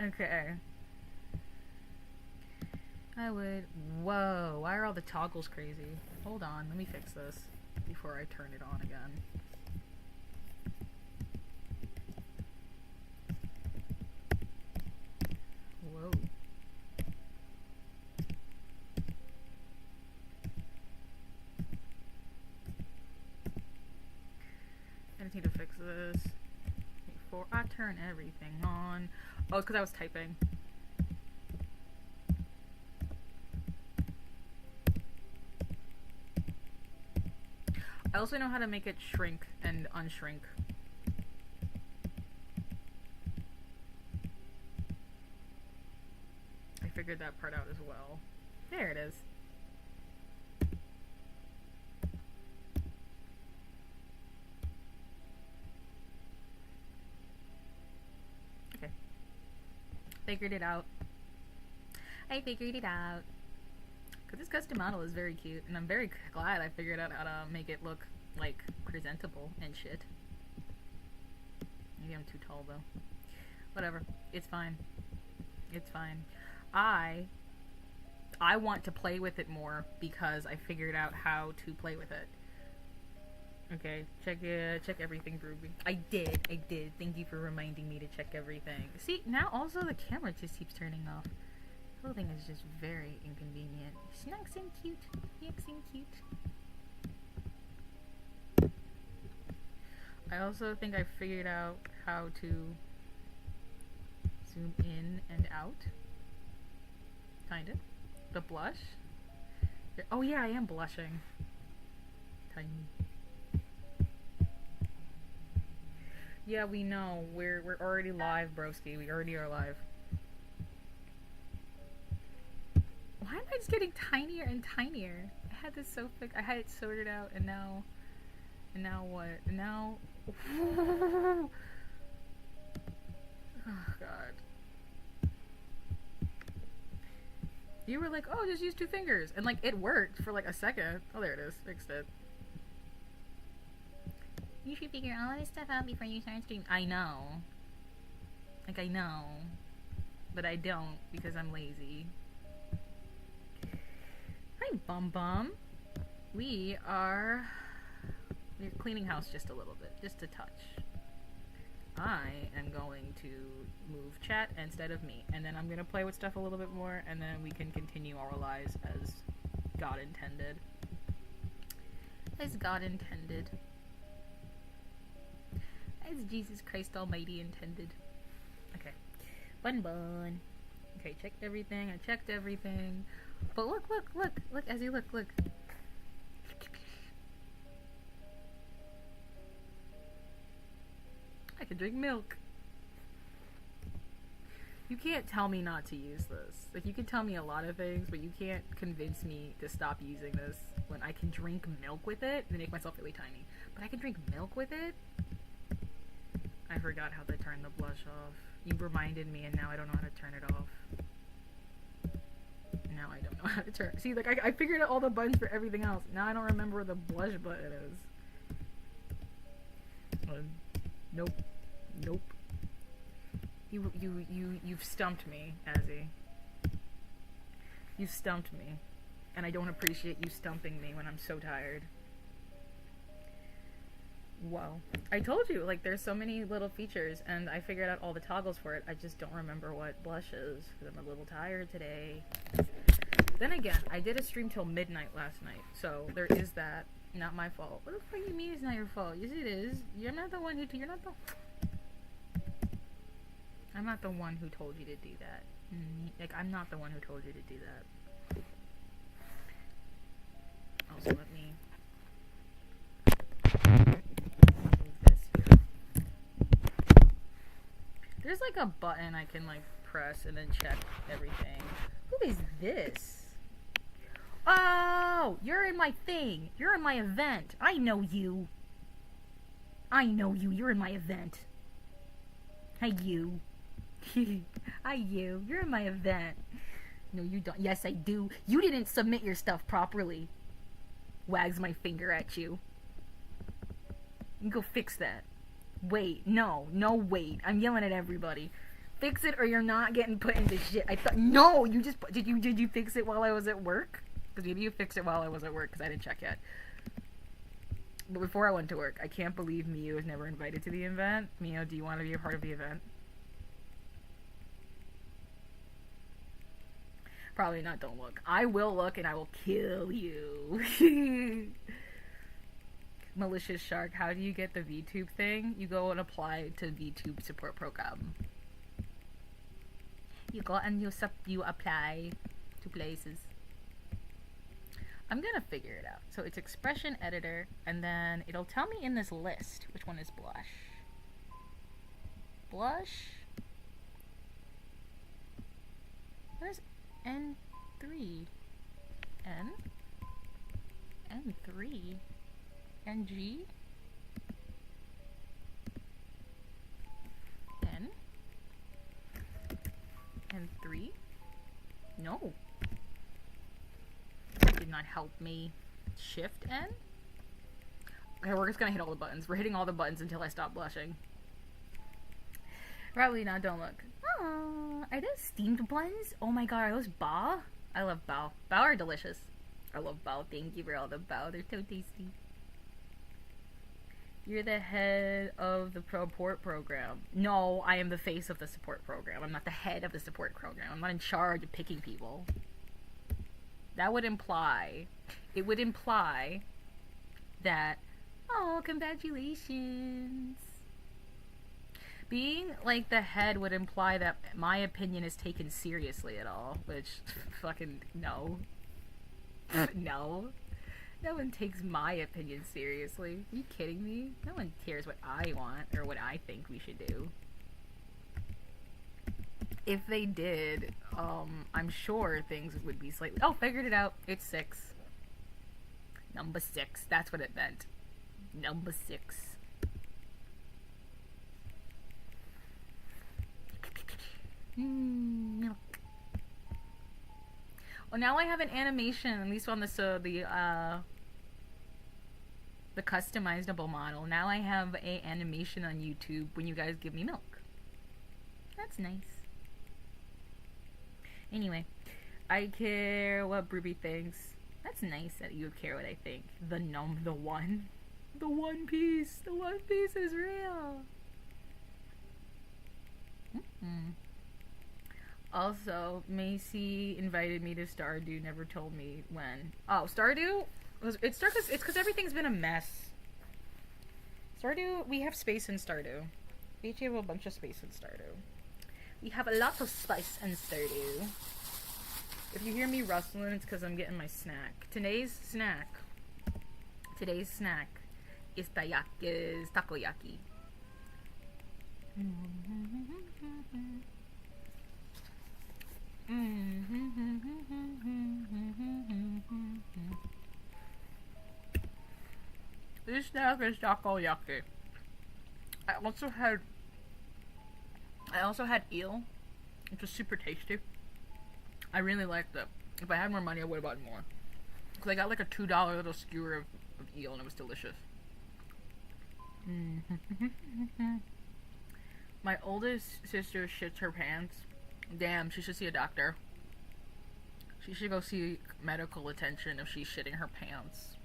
Okay. I would... Whoa, why are all the toggles crazy? Hold on, let me fix this before I turn it on again. Whoa. I just need to fix this before I turn everything on. Oh, it's because I was typing. I also know how to make it shrink and unshrink. I figured that part out as well. There it is. Okay. Figured it out. I figured it out. Because this custom model is very cute, and I'm very glad I figured out how to make it look, like, presentable and shit. Maybe I'm too tall, though. Whatever. It's fine. It's fine. I want to play with it more because I figured out how to play with it. Okay, check everything, Ruby. I did. Thank you for reminding me to check everything. See, now also the camera just keeps turning off. The whole thing is just very inconvenient. Snacks and cute. Snacks and cute. I also think I figured out how to zoom in and out. Kinda. The blush. Oh yeah, I am blushing. Tiny. Yeah, we know. We're already live, broski. We already are live. Why am I just getting tinier and tinier? I had this so I had it sorted out, and now what? And now, oh god. You were like, oh, just use 2 fingers, and like it worked for like a second. Oh, there it is. Fixed it. You should figure all this stuff out before you start streaming. I know. Like, I know. But I don't because I'm lazy. Hi, Bum Bum. We're cleaning house just a little bit. Just a touch. I am going to move chat instead of me. And then I'm going to play with stuff a little bit more. And then we can continue our lives as God intended. As God intended. As Jesus Christ Almighty intended. Okay. Bun. Okay, checked everything. I checked everything. But look, as you look. I can drink milk. You can't tell me not to use this. Like, you can tell me a lot of things, but you can't convince me to stop using this when I can drink milk with it and make myself really tiny. But I can drink milk with it? I forgot how to turn the blush off. You reminded me, and now I don't know how to turn it off. Now I don't know how to turn. See, like, I figured out all the buttons for everything else. Now I don't remember where the blush button is. Nope. You've stumped me, Azzy. You've stumped me. And I don't appreciate you stumping me when I'm so tired. Whoa. I told you, like, there's so many little features, and I figured out all the toggles for it. I just don't remember what blush is, because I'm a little tired today. Then again, I did a stream till midnight last night, so there is that. Not my fault. What the fuck do you mean it's not your fault? Yes, it is. You're not the one who... I'm not the one who told you to do that. Like, I'm not the one who told you to do that. Also, let me... There's like a button I can like press and then check everything. Who is this? Oh, you're in my thing. You're in my event. I know you. You're in my event. Hi, you. Hi, you. You're in my event. No, you don't. Yes, I do. You didn't submit your stuff properly. Wags my finger at you. You go fix that. Wait, no, wait. I'm yelling at everybody. Fix it or you're not getting put into shit. I thought, no, you just, did you fix it while I was at work? Because maybe you fixed it while I was at work, because I didn't check yet. But before I went to work, I can't believe Mio was never invited to the event. Mio, do you want to be a part of the event? Probably not, don't look. I will look and I will kill you. Malicious Shark, how do you get the VTube thing? You go and apply to VTube support program. You go and you apply to places. I'm gonna figure it out. So it's expression editor, and then it'll tell me in this list which one is blush. Blush. Where's N3? N? N3? NG? N? N3? No. That did not help me. Shift N? Okay, we're just gonna hit all the buttons. We're hitting all the buttons until I stop blushing. Probably not, don't look. Aww, are those steamed buns? Oh my god, are those bao? I love bao. Bao are delicious. I love bao. Thank you for all the bao. They're so tasty. You're the head of the support program. No, I am the face of the support program. I'm not the head of the support program. I'm not in charge of picking people. That would imply, it would imply that, oh, congratulations. Being like the head would imply that my opinion is taken seriously at all, which fucking no. No. No one takes my opinion seriously. Are you kidding me? No one cares what I want or what I think we should do. If they did, I'm sure things would be slightly... Oh, figured it out. It's 6. Number 6. That's what it meant. Number 6. Milk. Well, now I have an animation, at least on the customizable model. Now I have a animation on YouTube when you guys give me milk. That's nice. Anyway, I care what Ruby thinks. That's nice that you care what I think. The One Piece. The One Piece is real. Also, Macy invited me to Stardew, never told me when. Oh, Stardew? It's because everything's been a mess. Stardew, we have space in Stardew. We each have a bunch of space in Stardew. We have a lot of spice in Stardew. If you hear me rustling, it's because I'm getting my snack. Today's snack is takoyaki. This snack is takoyaki. I also had eel, which was super tasty. I really liked it. If I had more money, I would have bought more. Because I got like a $2 little skewer of eel, and it was delicious. My oldest sister shits her pants. Damn, she should see a doctor. She should go see medical attention if she's shitting her pants.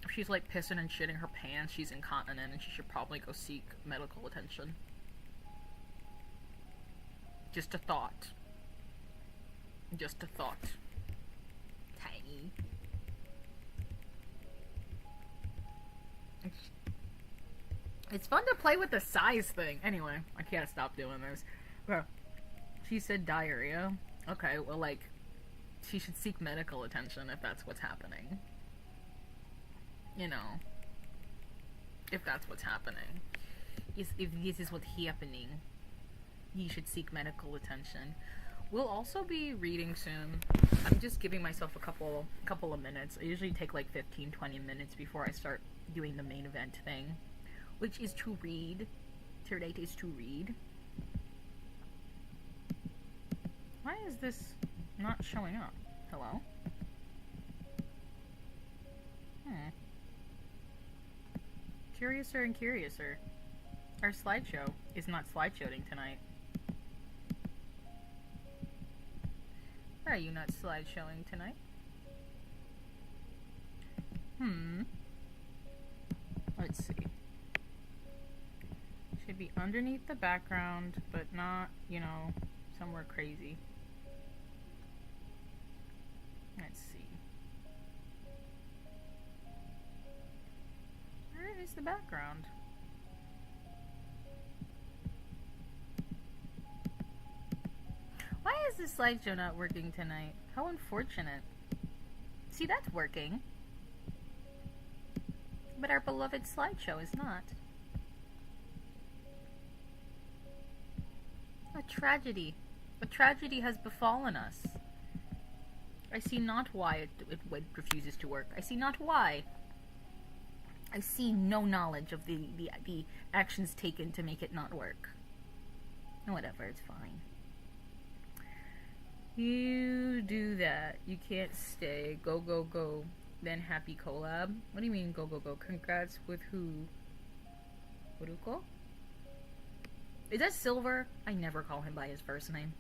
If she's like pissing and shitting her pants, she's incontinent, and she should probably go seek medical attention. Just a thought. Just a thought. Tiny. It's fun to play with the size thing. Anyway, I can't stop doing this. Well, she said diarrhea. Okay, well, like, she should seek medical attention if that's what's happening. You know. If that's what's happening. If this is what's happening, you should seek medical attention. We'll also be reading soon. I'm just giving myself a couple of minutes. I usually take like 15-20 minutes before I start doing the main event thing, which is to read. Tonight is to read. Why is this not showing up? Hello? Curiouser and curiouser. Our slideshow is not slideshowing tonight. Why are you not slideshowing tonight? Let's see. Should be underneath the background, but not, you know, somewhere crazy. Let's see. Where is the background? Why is this slideshow not working tonight? How unfortunate. See, that's working. But our beloved slideshow is not. A tragedy. A tragedy has befallen us. I see not why it refuses to work. I see not why. I see no knowledge of the actions taken to make it not work. Whatever, it's fine. You do that. You can't stay. Go, go, go. Then happy collab. What do you mean go, go, go? Congrats with who? Uruko? Is that Silver? I never call him by his first name.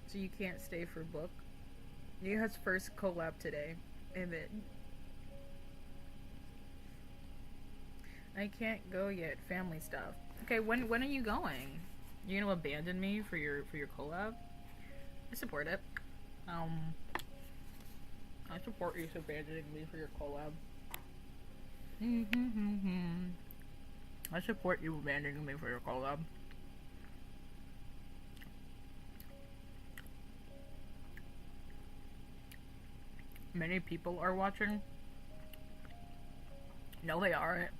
So you can't stay for book? You has first collab today. And then I can't go yet. Family stuff. Okay, when are you going? You gonna abandon me for your collab? I support it. I support you abandoning me for your collab. I support you abandoning me for your collab. Many people are watching. No, they aren't.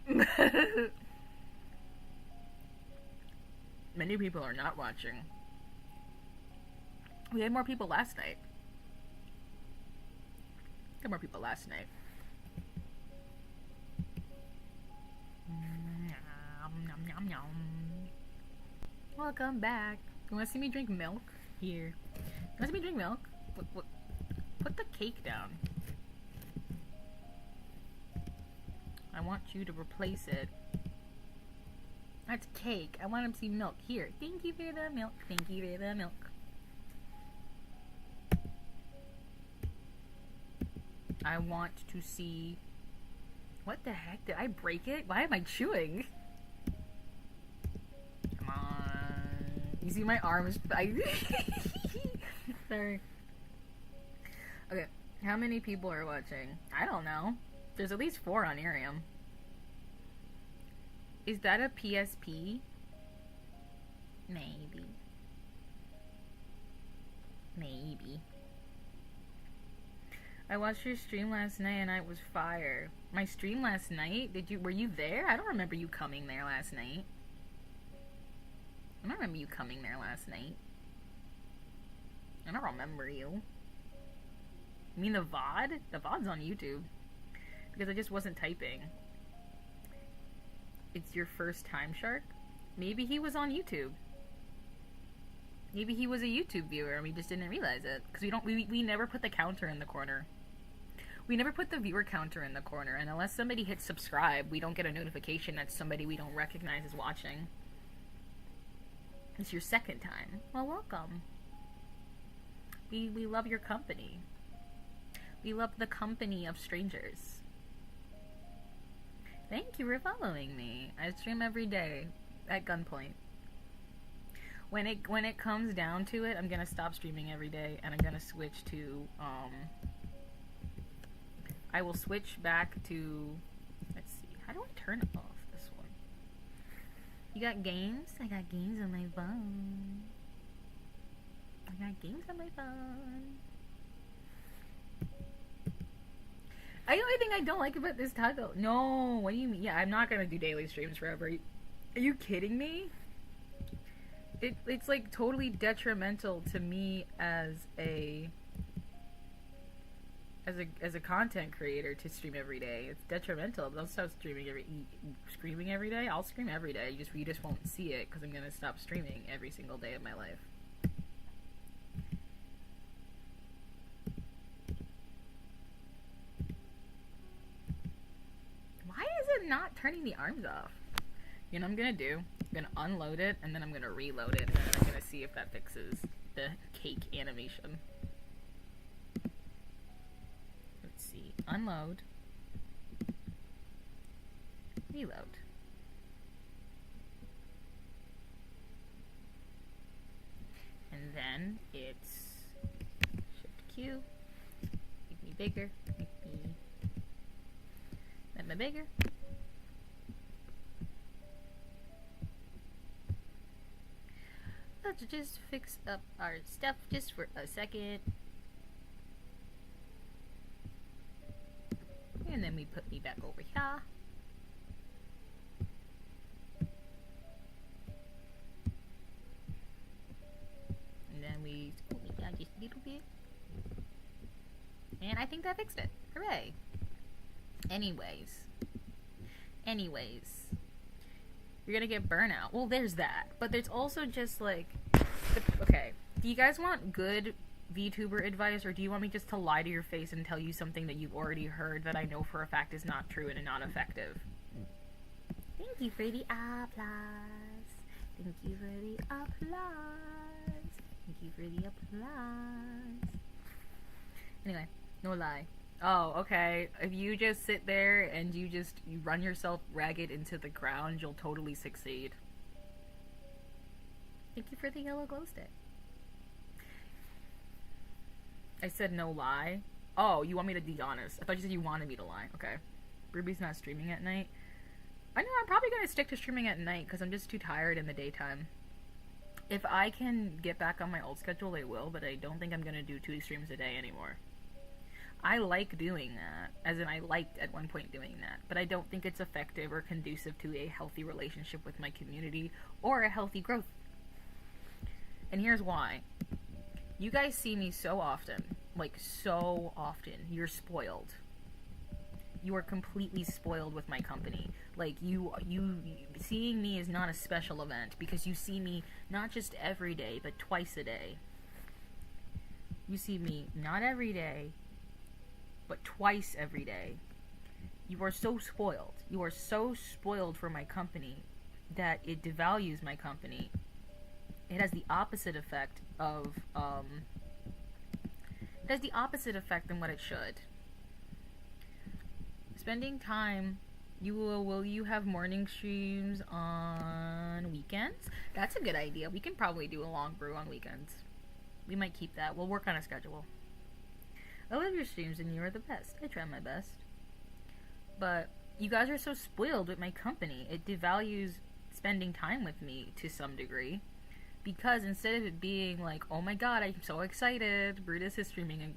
Many people are not watching. We had more people last night. We had more people last night. Welcome back. You want to see me drink milk? Here. You want to see me drink milk? Put the cake down. I want you to replace it. That's cake. I want to see milk. Here. Thank you for the milk. Thank you for the milk. I want to see... What the heck? Did I break it? Why am I chewing? Come on. You see my arms? Sorry. Okay. How many people are watching? I don't know. There's at least 4 on Irium. Is that a PSP? Maybe. Maybe. I watched your stream last night and it was fire. My stream last night? Were you there? I don't remember you coming there last night. I don't remember you coming there last night. I don't remember you. You mean the VOD? The VOD's on YouTube. Because I just wasn't typing. It's your first time, Shark? Maybe he was on YouTube. Maybe he was a YouTube viewer and we just didn't realize it. Because we never put the counter in the corner. We never put the viewer counter in the corner. And unless somebody hits subscribe, we don't get a notification that somebody we don't recognize is watching. It's your second time. Well, welcome. We love your company. We love the company of strangers. Thank you for following me. I stream every day at gunpoint. When it comes down to it, I'm gonna stop streaming every day and I'm gonna switch to I will switch back to, let's see, how do I turn off this one? You got games? I got games on my phone. I got games on my phone. The only thing I don't like about this title. No, what do you mean? Yeah, I'm not gonna do daily streams forever. Are you kidding me? It's like totally detrimental to me as a content creator to stream every day. It's detrimental. I'll stop screaming every day. I'll stream every day. You just won't see it because I'm gonna stop streaming every single day of my life. Why is it not turning the arms off? You know what I'm gonna do? I'm gonna unload it, and then I'm gonna reload it, and then I'm gonna see if that fixes the cake animation. Let's see. Unload. Reload. And then it's Shift Q. Make me bigger. Make me bigger. Let's just fix up our stuff just for a second. And then we put me back over here. And then we scoot me down just a little bit. And I think that fixed it. Hooray. Anyways. You're gonna get burnout. Well, there's that. But there's also just like... Okay. Do you guys want good VTuber advice, or do you want me just to lie to your face and tell you something that you've already heard that I know for a fact is not true and not effective? Thank you for the applause. Thank you for the applause. Thank you for the applause. Anyway, no lie. Oh, okay. If you just sit there and you run yourself ragged into the ground, you'll totally succeed. Thank you for the yellow glow stick. I said no lie. Oh, you want me to be honest. I thought you said you wanted me to lie. Okay. Ruby's not streaming at night. I know I'm probably going to stick to streaming at night because I'm just too tired in the daytime. If I can get back on my old schedule, I will, but I don't think I'm going to do 2 streams a day anymore. I like doing that, as in I liked at one point doing that, but I don't think it's effective or conducive to a healthy relationship with my community or a healthy growth. And here's why. You guys see me so often, like so often. You're spoiled. You are completely spoiled with my company. Like you seeing me is not a special event because you see me not just every day, but twice a day. You see me not every day, but twice every day. You are so spoiled. You are so spoiled for my company that it devalues my company. It has the opposite effect of, it has the opposite effect than what it should. Spending time, will you have morning streams on weekends? That's a good idea. We can probably do a long brew on weekends. We might keep that. We'll work on a schedule. I love your streams and you are the best. I try my best. But you guys are so spoiled with my company. It devalues spending time with me to some degree. Because instead of it being like, oh my god, I'm so excited, Brutus is streaming,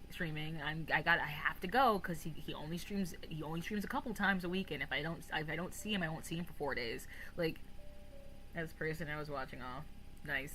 I have to go because he only streams a couple times a week, and if I don't see him, I won't see him for 4 days. Like, this person I was watching off, nice.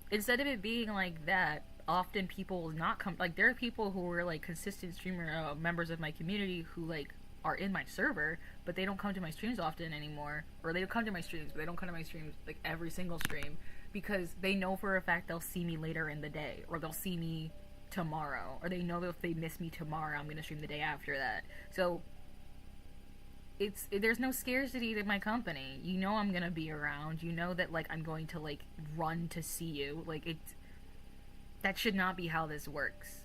Instead of it being like that, often people will not come. Like, there are people who are like consistent streamer members of my community who like are in my server, but they don't come to my streams often anymore, or they come to my streams, but they don't come to my streams like every single stream because they know for a fact they'll see me later in the day, or they'll see me tomorrow, or they know that if they miss me tomorrow, I'm gonna stream the day after that. So there's no scarcity to my company. You know I'm gonna be around. You know that like I'm going to like run to see you. Like that should not be how this works.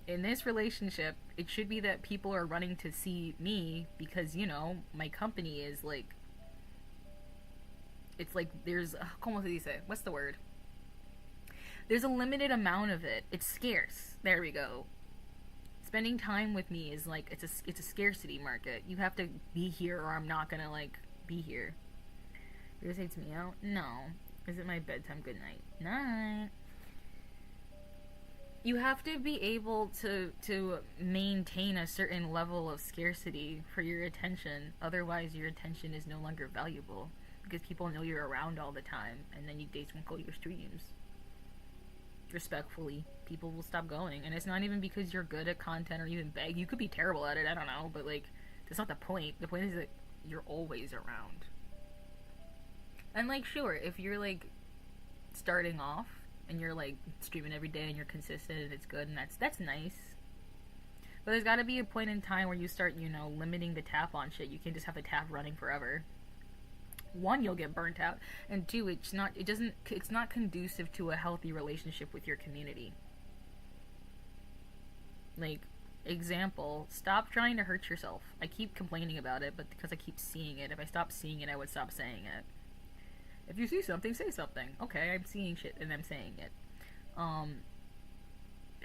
In this relationship, it should be that people are running to see me because, you know, my company is like, it's like there's, ¿cómo se dice? What's the word? There's a limited amount of it. It's scarce. There we go. Spending time with me is like, it's a scarcity market. You have to be here or I'm not gonna like be here. Yours hates me out? No. Is it my bedtime? Good night. Night. You have to be able to maintain a certain level of scarcity for your attention. Otherwise, your attention is no longer valuable because people know you're around all the time, and then they won't go to your streams. Respectfully, people will stop going, and it's not even because you're good at content or even beg. You could be terrible at it. I don't know, but like that's not the point. The point is that you're always around. And like, sure, if you're like starting off and you're like streaming every day and you're consistent and it's good and that's nice, But there's got to be a point in time where you start, you know, limiting the tap on shit. You can't just have the tap running forever. One, you'll get burnt out, and two, it's not conducive to a healthy relationship with your community. Like, example, stop trying to hurt yourself. I keep complaining about it, but because I keep seeing it. If I stopped seeing it, I would stop saying it. If you see something, say something. Okay, I'm seeing shit and I'm saying it.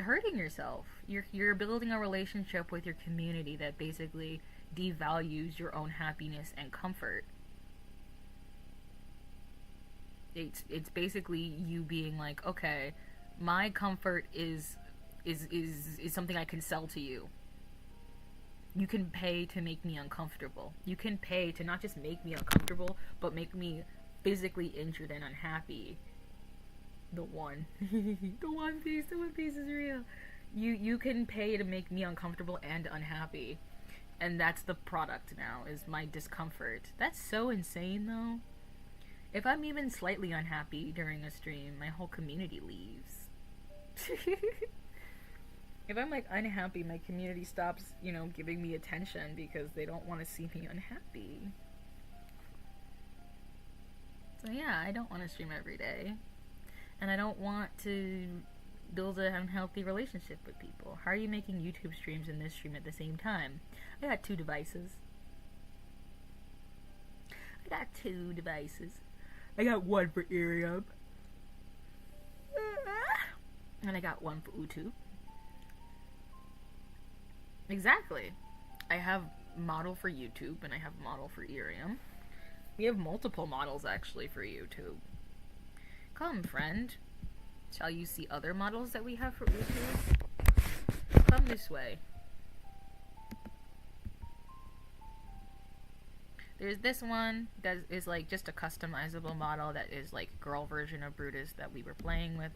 Hurting yourself. You're building a relationship with your community that basically devalues your own happiness and comfort. It's basically you being like, okay, my comfort is something I can sell to you. You can pay to make me uncomfortable. You can pay to not just make me uncomfortable, but make me physically injured and unhappy. The One Piece is real. You can pay to make me uncomfortable and unhappy. And that's the product now, is my discomfort. That's so insane though. If I'm even slightly unhappy during a stream, my whole community leaves. If I'm like unhappy, my community stops, you know, giving me attention because they don't want to see me unhappy. So yeah, I don't want to stream every day. And I don't want to build an unhealthy relationship with people. How are you making YouTube streams and this stream at the same time? I got two devices. I got one for Irium. And I got one for Utu. Exactly. I have model for YouTube and I have model for Irium. We have multiple models actually for YouTube. Come, friend. Shall you see other models that we have for Utu? Come this way. There's this one that is like just a customizable model that is like girl version of Brutus that we were playing with.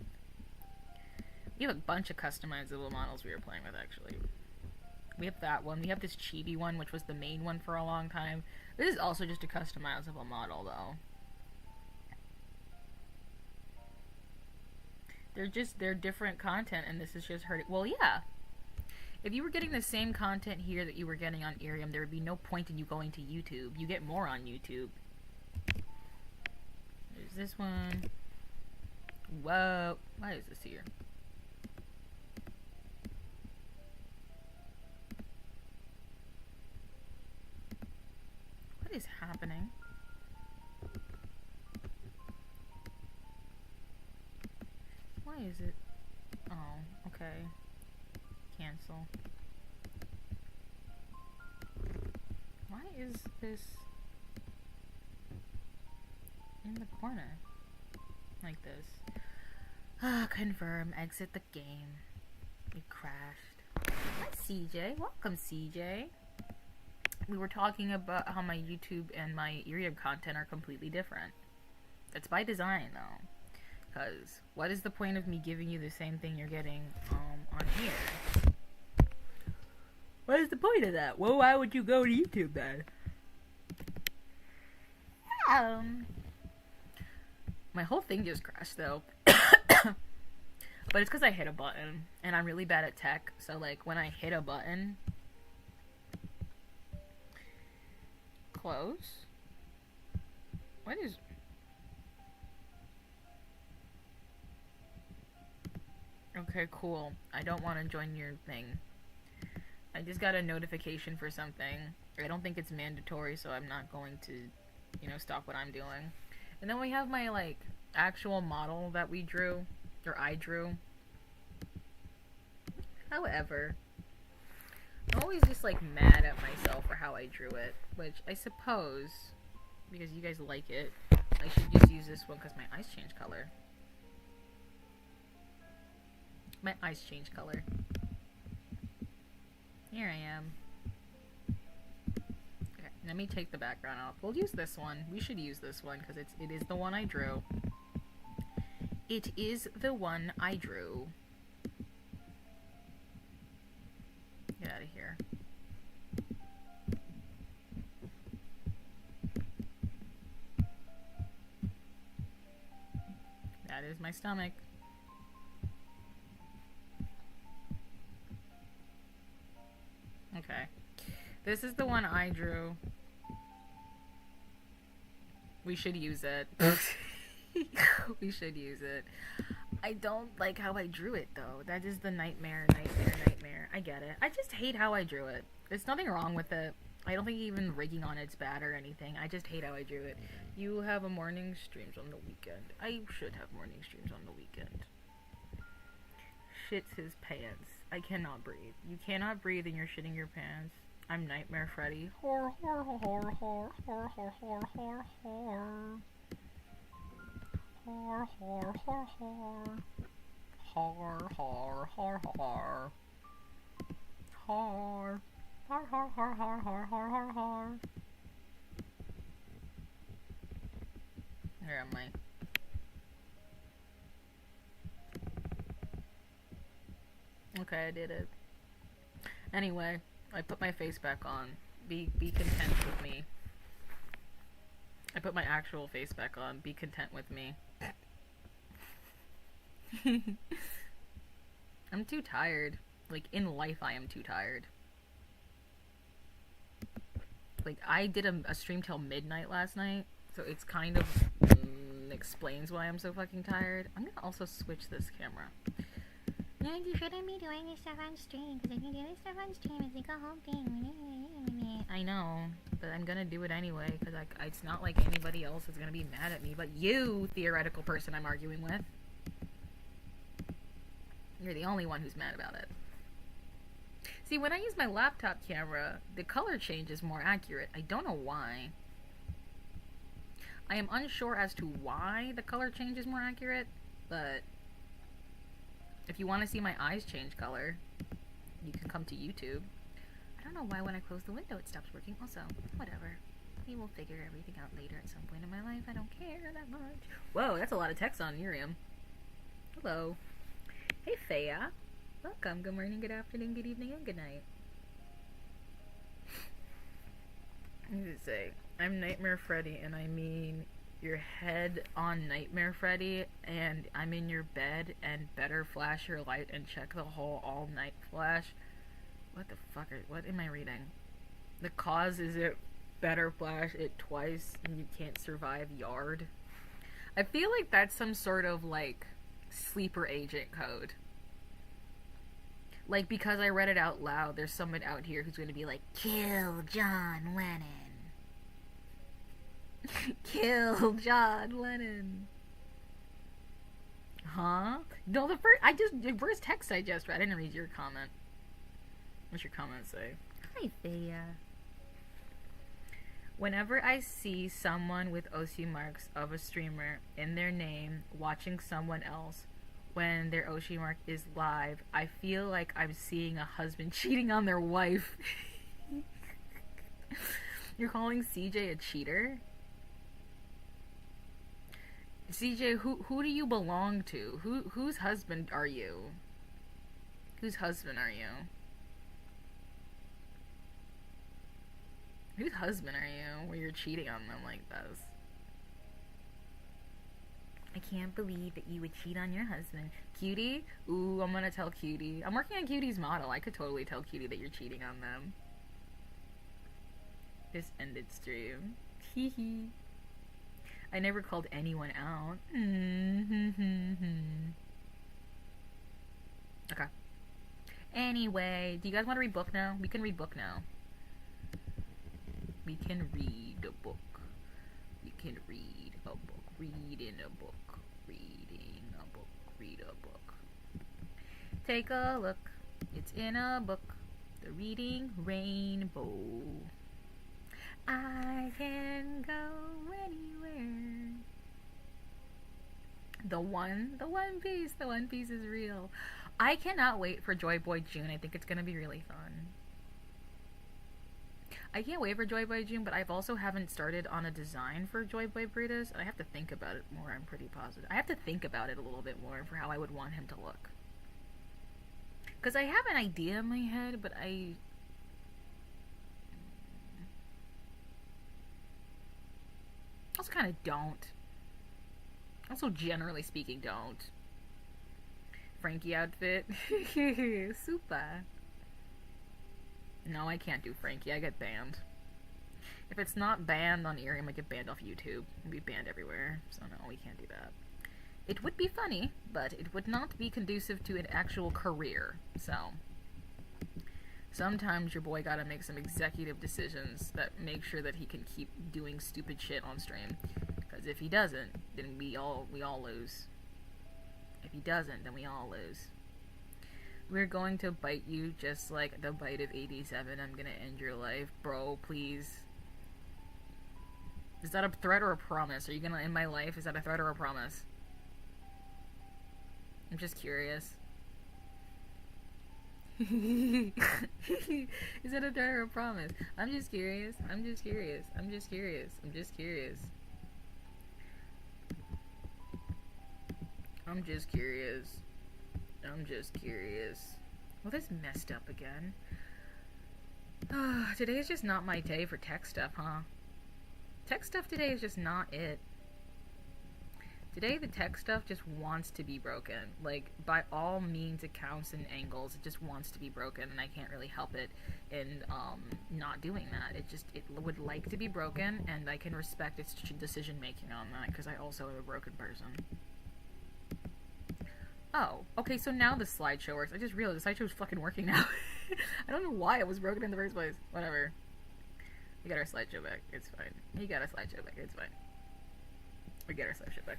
We have a bunch of customizable models we were playing with actually. We have that one. We have this chibi one, which was the main one for a long time. This is also just a customizable model though. They're different content, and this is just hurting. Well, yeah. If you were getting the same content here that you were getting on Irium, there would be no point in you going to YouTube. You get more on YouTube. There's this one. Whoa. Why is this here? What is happening? Why is it? Oh, okay. Cancel. Why is this in the corner? Like this. Confirm. Exit the game. It crashed. Hi, CJ. Welcome, CJ. We were talking about how my YouTube and my Irium content are completely different. That's by design, though. Because what is the point of me giving you the same thing you're getting on here? What is the point of that? Well, why would you go to YouTube then? My whole thing just crashed though. But it's because I hit a button. And I'm really bad at tech. So like when I hit a button... Close? What is... Okay, cool. I don't want to join your thing. I just got a notification for something. I don't think it's mandatory, so I'm not going to, you know, stop what I'm doing. And then we have my, like, actual model that we drew, or I drew. However, I'm always just, like, mad at myself for how I drew it, which I suppose, because you guys like it, I should just use this one because my eyes change color. My eyes change color. Here I am. Okay, let me take the background off. We'll use this one. We should use this one because it is the one I drew. It is the one I drew. Get out of here. That is my stomach. This is the one I drew. We should use it. We should use it. I don't like how I drew it, though. That is the nightmare. I get it. I just hate how I drew it. There's nothing wrong with it. I don't think even rigging on it's bad or anything. I just hate how I drew it. You have a morning streams on the weekend. I should have morning streams on the weekend. Shits his pants. I cannot breathe. You cannot breathe and you're shitting your pants. I'm Nightmare Freddy. Hor, hor, hor, hor, hor, hor, hor, hor, hor, hor. Hor, hor, hor, hor. Hor, hor, hor, hor. Hor. Har, har, har, har, har, har, har, har. Where am I? Okay, I did it. Anyway, I put my face back on. Be content with me. I put my actual face back on. Be content with me. I'm too tired. Like, in life, I am too tired. Like, I did a stream till midnight last night, so it's kind of explains why I'm so fucking tired. I'm gonna also switch this camera. No, you shouldn't be doing this stuff on stream, because if you do this stuff on stream, it's like a whole thing. I know, but I'm gonna do it anyway, because it's not like anybody else is gonna be mad at me, but you, theoretical person I'm arguing with. You're the only one who's mad about it. See, when I use my laptop camera, the color change is more accurate. I don't know why. I am unsure as to why the color change is more accurate, but if you want to see my eyes change color, you can come to YouTube. I don't know why when I close the window it stops working. Also, whatever. We will figure everything out later at some point in my life. I don't care that much. Whoa, that's a lot of text on Miriam. Hello. Hey, Thea. Welcome. Good morning, good afternoon, good evening, and good night. I need to say, I'm Nightmare Freddy, and I mean your head on Nightmare Freddy, and I'm in your bed, and better flash your light and check the whole all-night flash. What the fuck what am I reading? The cause is it better flash it twice, and you can't survive yard. I feel like that's some sort of, like, sleeper agent code. Like, because I read it out loud, there's someone out here who's going to be like, kill John Lennon. Kill John Lennon. Huh? No, the first text I just read, I didn't read your comment. What's your comment say? Hi, Thea. Whenever I see someone with OC marks of a streamer in their name watching someone else, when their Oshi mark is live, I feel like I'm seeing a husband cheating on their wife. You're calling CJ a cheater? CJ, who do you belong to? Whose husband are you? Whose husband are you? Whose husband are you where you're cheating on them like this? I can't believe that you would cheat on your husband. Cutie? Ooh, I'm gonna tell Cutie. I'm working on Cutie's model. I could totally tell Cutie that you're cheating on them. This ended stream. Hee hee. I never called anyone out. Okay. Anyway, do you guys want to read book now? We can read book now. We can read a book. We can read a book. Reading a book. Reading a book. Read a book. Take a look. It's in a book. The Reading Rainbow. I can go anywhere. The One Piece. The One Piece is real. I cannot wait for Joy Boy June. I think it's gonna be really fun. I can't wait for Joy Boy June, but I've also haven't started on a design for Joy Boy Brutus. I have to think about it more. I'm pretty positive. I have to think about it a little bit more for how I would want him to look. Because I have an idea in my head, but I also kind of don't. Also, generally speaking, don't. Frankie outfit. Super. No, I can't do Frankie. I get banned. If it's not banned on Eerium, I get banned off YouTube. I'd be banned everywhere. So no, we can't do that. It would be funny, but it would not be conducive to an actual career. So sometimes your boy gotta make some executive decisions that make sure that he can keep doing stupid shit on stream. Because if he doesn't, then we all lose. If he doesn't, then we all lose. We're going to bite you just like the bite of 87. I'm gonna end your life. Bro, please. Is that a threat or a promise? Are you gonna end my life? Is that a threat or a promise? I'm just curious. Is that a threat or a promise? I'm just curious. I'm just curious. I'm just curious. I'm just curious. I'm just curious. I'm just curious. Well, this messed up again. Today is just not my day for tech stuff, huh? Tech stuff today is just not it. Today, the tech stuff just wants to be broken. Like, by all means, accounts and angles, it just wants to be broken, and I can't really help it in not doing that. It would like to be broken, and I can respect its decision-making on that, because I also am a broken person. Oh, okay, so now the slideshow works. I just realized the slideshow is fucking working now. I don't know why it was broken in the first place. Whatever. We got our slideshow back. It's fine. You got our slideshow back. It's fine. We get our slideshow back.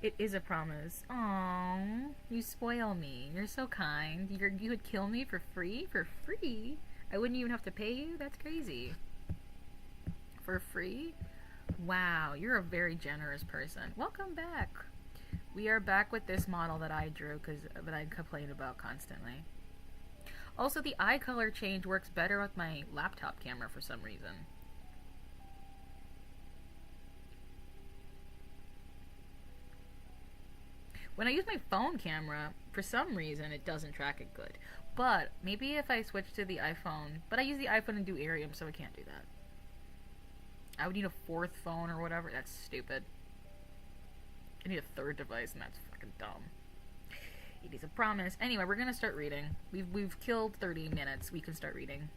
It is a promise. Aww, you spoil me. You're so kind. You would kill me for free? For free? I wouldn't even have to pay you? That's crazy. For free? Wow, you're a very generous person. Welcome back. We are back with this model that I drew that I complain about constantly. Also, the eye color change works better with my laptop camera for some reason. When I use my phone camera, for some reason, it doesn't track it good. But maybe if I switch to the iPhone, but I use the iPhone and do Eerium, so I can't do that. I would need a fourth phone or whatever. That's stupid. I need a third device, and that's fucking dumb. It is a promise. Anyway, we're gonna start reading. We've killed 30 minutes. We can start reading.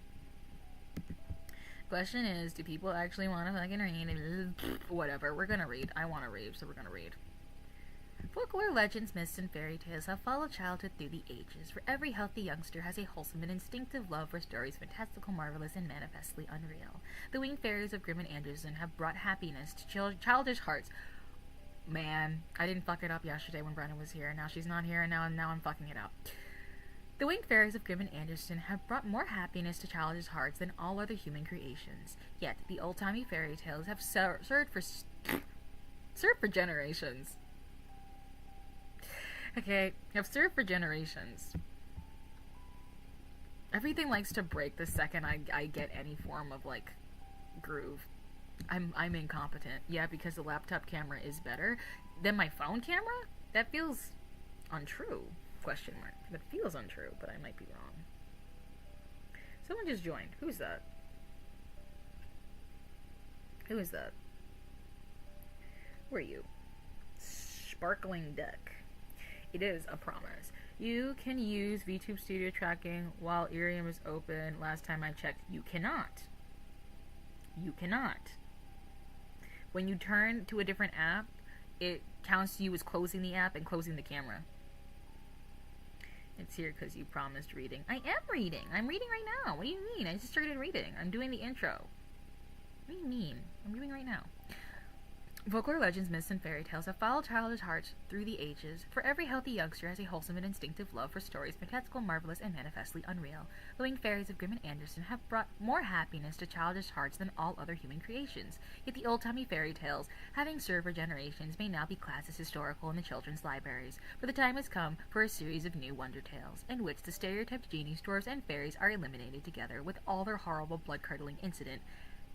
Question is, do people actually want to fucking read? Whatever. We're gonna read. I want to read, so we're gonna read. Folklore, legends, myths, and fairy tales have followed childhood through the ages, for every healthy youngster has a wholesome and instinctive love for stories fantastical, marvelous, and manifestly unreal. The winged fairies of Grimm and Andersen have brought happiness to childish hearts. Man, I didn't fuck it up yesterday when Brenna was here, and now she's not here, and now I'm fucking it up. The winged fairies of Grimm and Andersen have brought more happiness to childish hearts than all other human creations. Yet, the old-timey fairy tales have served for generations. Okay, have served for generations. Everything likes to break the second I get any form of, like, groove. I'm incompetent. Yeah, because the laptop camera is better than my phone camera? That feels untrue. Question mark. That feels untrue, but I might be wrong. Someone just joined. Who's that? Who is that? Who are you? Sparkling Deck. It is a promise. You can use VTube Studio tracking while Eerium is open. Last time I checked, you cannot. You cannot. When you turn to a different app, it counts you as closing the app and closing the camera. It's here because you promised reading. I am reading. I'm reading right now. What do you mean? I just started reading. I'm doing the intro. What do you mean? I'm reading right now. Folklore, legends, myths, and fairy tales have followed childish hearts through the ages, for every healthy youngster has a wholesome and instinctive love for stories fantastical, marvelous, and manifestly unreal. The winged fairies of Grimm and Andersen have brought more happiness to childish hearts than all other human creations, yet the old-timey fairy tales, having served for generations, may now be classed as historical in the children's libraries, for the time has come for a series of new wonder tales, in which the stereotyped genies, dwarves, and fairies are eliminated together with all their horrible blood-curdling incident,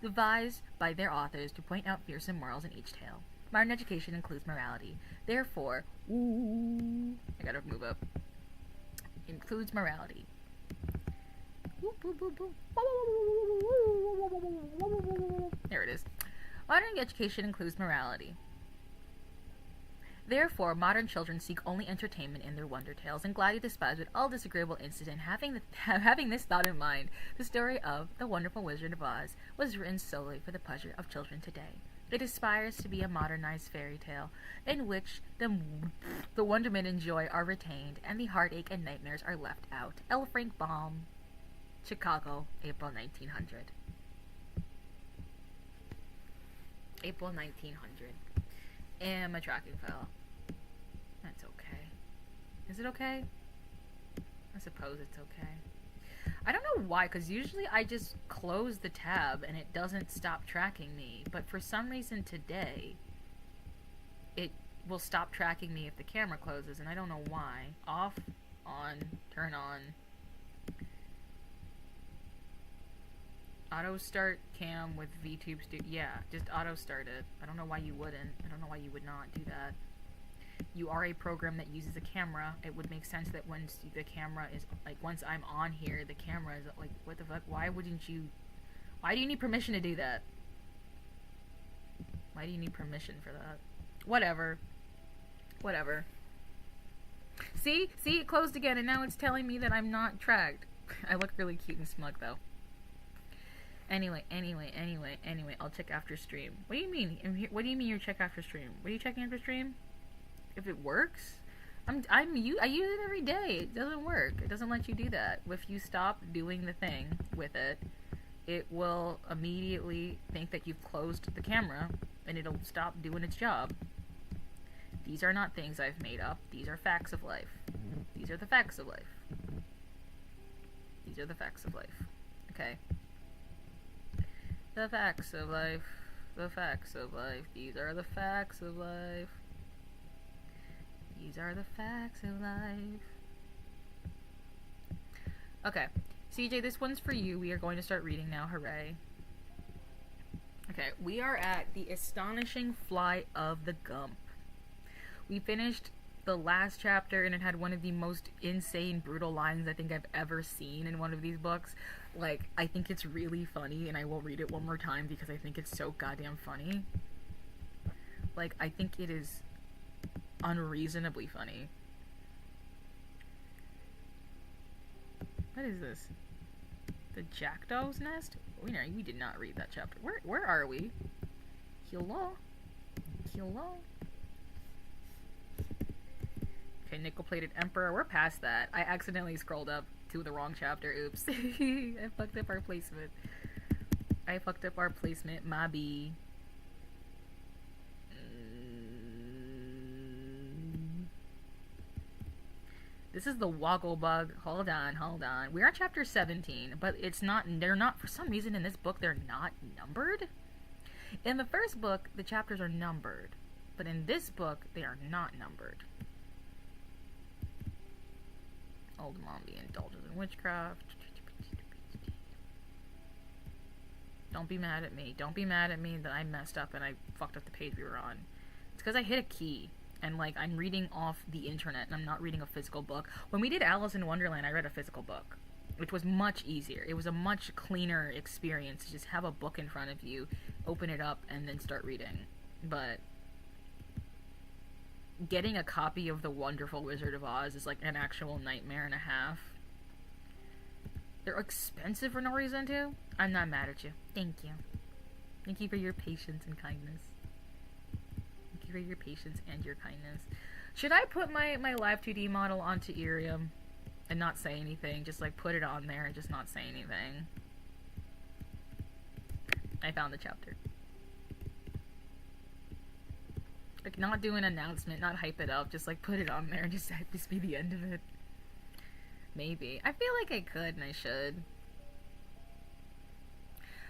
devised by their authors to point out fearsome morals in each tale. Modern education includes morality. Therefore, I gotta move up. Includes morality. There it is. Modern education includes morality. Therefore, modern children seek only entertainment in their wonder tales and gladly despise with all disagreeable incident. Having this thought in mind, the story of The Wonderful Wizard of Oz was written solely for the pleasure of children today. It aspires to be a modernized fairy tale in which the wonderment and joy are retained and the heartache and nightmares are left out. L. Frank Baum, Chicago, April 1900. April 1900. And my tracking fell. That's okay. Is it okay? I suppose it's okay. I don't know why, because usually I just close the tab and it doesn't stop tracking me. But for some reason today, it will stop tracking me if the camera closes, and I don't know why. Off, on, turn on. Auto start cam with VTube Studio. Yeah, just auto start it. I don't know why you wouldn't. I don't know why you would not do that. You are a program that uses a camera. It would make sense that when the camera is, like, once I'm on here, the camera is, like, what the fuck? Why wouldn't you... Why do you need permission to do that? Why do you need permission for that? Whatever. Whatever. See? See? It closed again, and now it's telling me that I'm not tracked. I look really cute and smug, though. Anyway, I'll check after stream. What do you mean? What do you mean you're check after stream? What are you checking after stream? If it works? I use it every day. It doesn't work. It doesn't let you do that. If you stop doing the thing with it, it will immediately think that you've closed the camera, and it'll stop doing its job. These are not things I've made up. These are facts of life. These are the facts of life. These are the facts of life. Okay. The facts of life. The facts of life. These are the facts of life. These are the facts of life. Okay. CJ, this one's for you. We are going to start reading now. Hooray. Okay. We are at The Astonishing Flight of the Gump. We finished the last chapter, and it had one of the most insane, brutal lines I think I've ever seen in one of these books. Like, I think it's really funny, and I will read it one more time because I think it's so goddamn funny. Like, I think it is unreasonably funny. What is this? The Jackdaw's Nest? We did not read that chapter. Where are we? Hello? Hello? Okay, Nickel-Plated Emperor. We're past that. I accidentally scrolled up to the wrong chapter. Oops. I fucked up our placement. My B. This is the Woggle Bug. Hold on. We're on chapter 17, but they're not, for some reason in this book, they're not numbered. In the first book, the chapters are numbered, but in this book, they are not numbered. Old Mombi indulges in witchcraft. Don't be mad at me. Don't be mad at me that I messed up and I fucked up the page we were on. It's because I hit a key. And, like, I'm reading off the internet and I'm not reading a physical book. When we did Alice in Wonderland, I read a physical book, which was much easier. It was a much cleaner experience to just have a book in front of you, open it up, and then start reading. But getting a copy of The Wonderful Wizard of Oz is like an actual nightmare and a half. They're expensive for no reason too. I'm not mad at you. Thank you. Thank you for your patience and kindness. Thank you for your patience and your kindness. Should I put my live 2D model onto Irium and not say anything? Just like put it on there and just not say anything. I found the chapter. Like, not do an announcement, not hype it up, just like put it on there and just be the end of it. Maybe. I feel like I could and I should.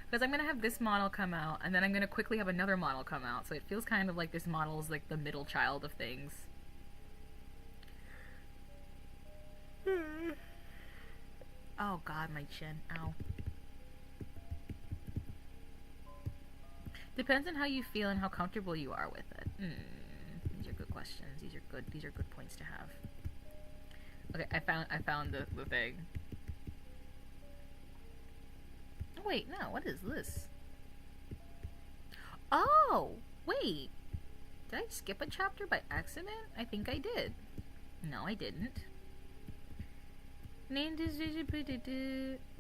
Because I'm going to have this model come out, and then I'm going to quickly have another model come out, so it feels kind of like this model is like the middle child of things. Oh god, my chin. Ow. Depends on how you feel and how comfortable you are with it. These are good questions. These are good points to have. Okay, I found the thing. Oh, wait, no, what is this? Oh, wait. Did I skip a chapter by accident? I think I did. No, I didn't. Name decision.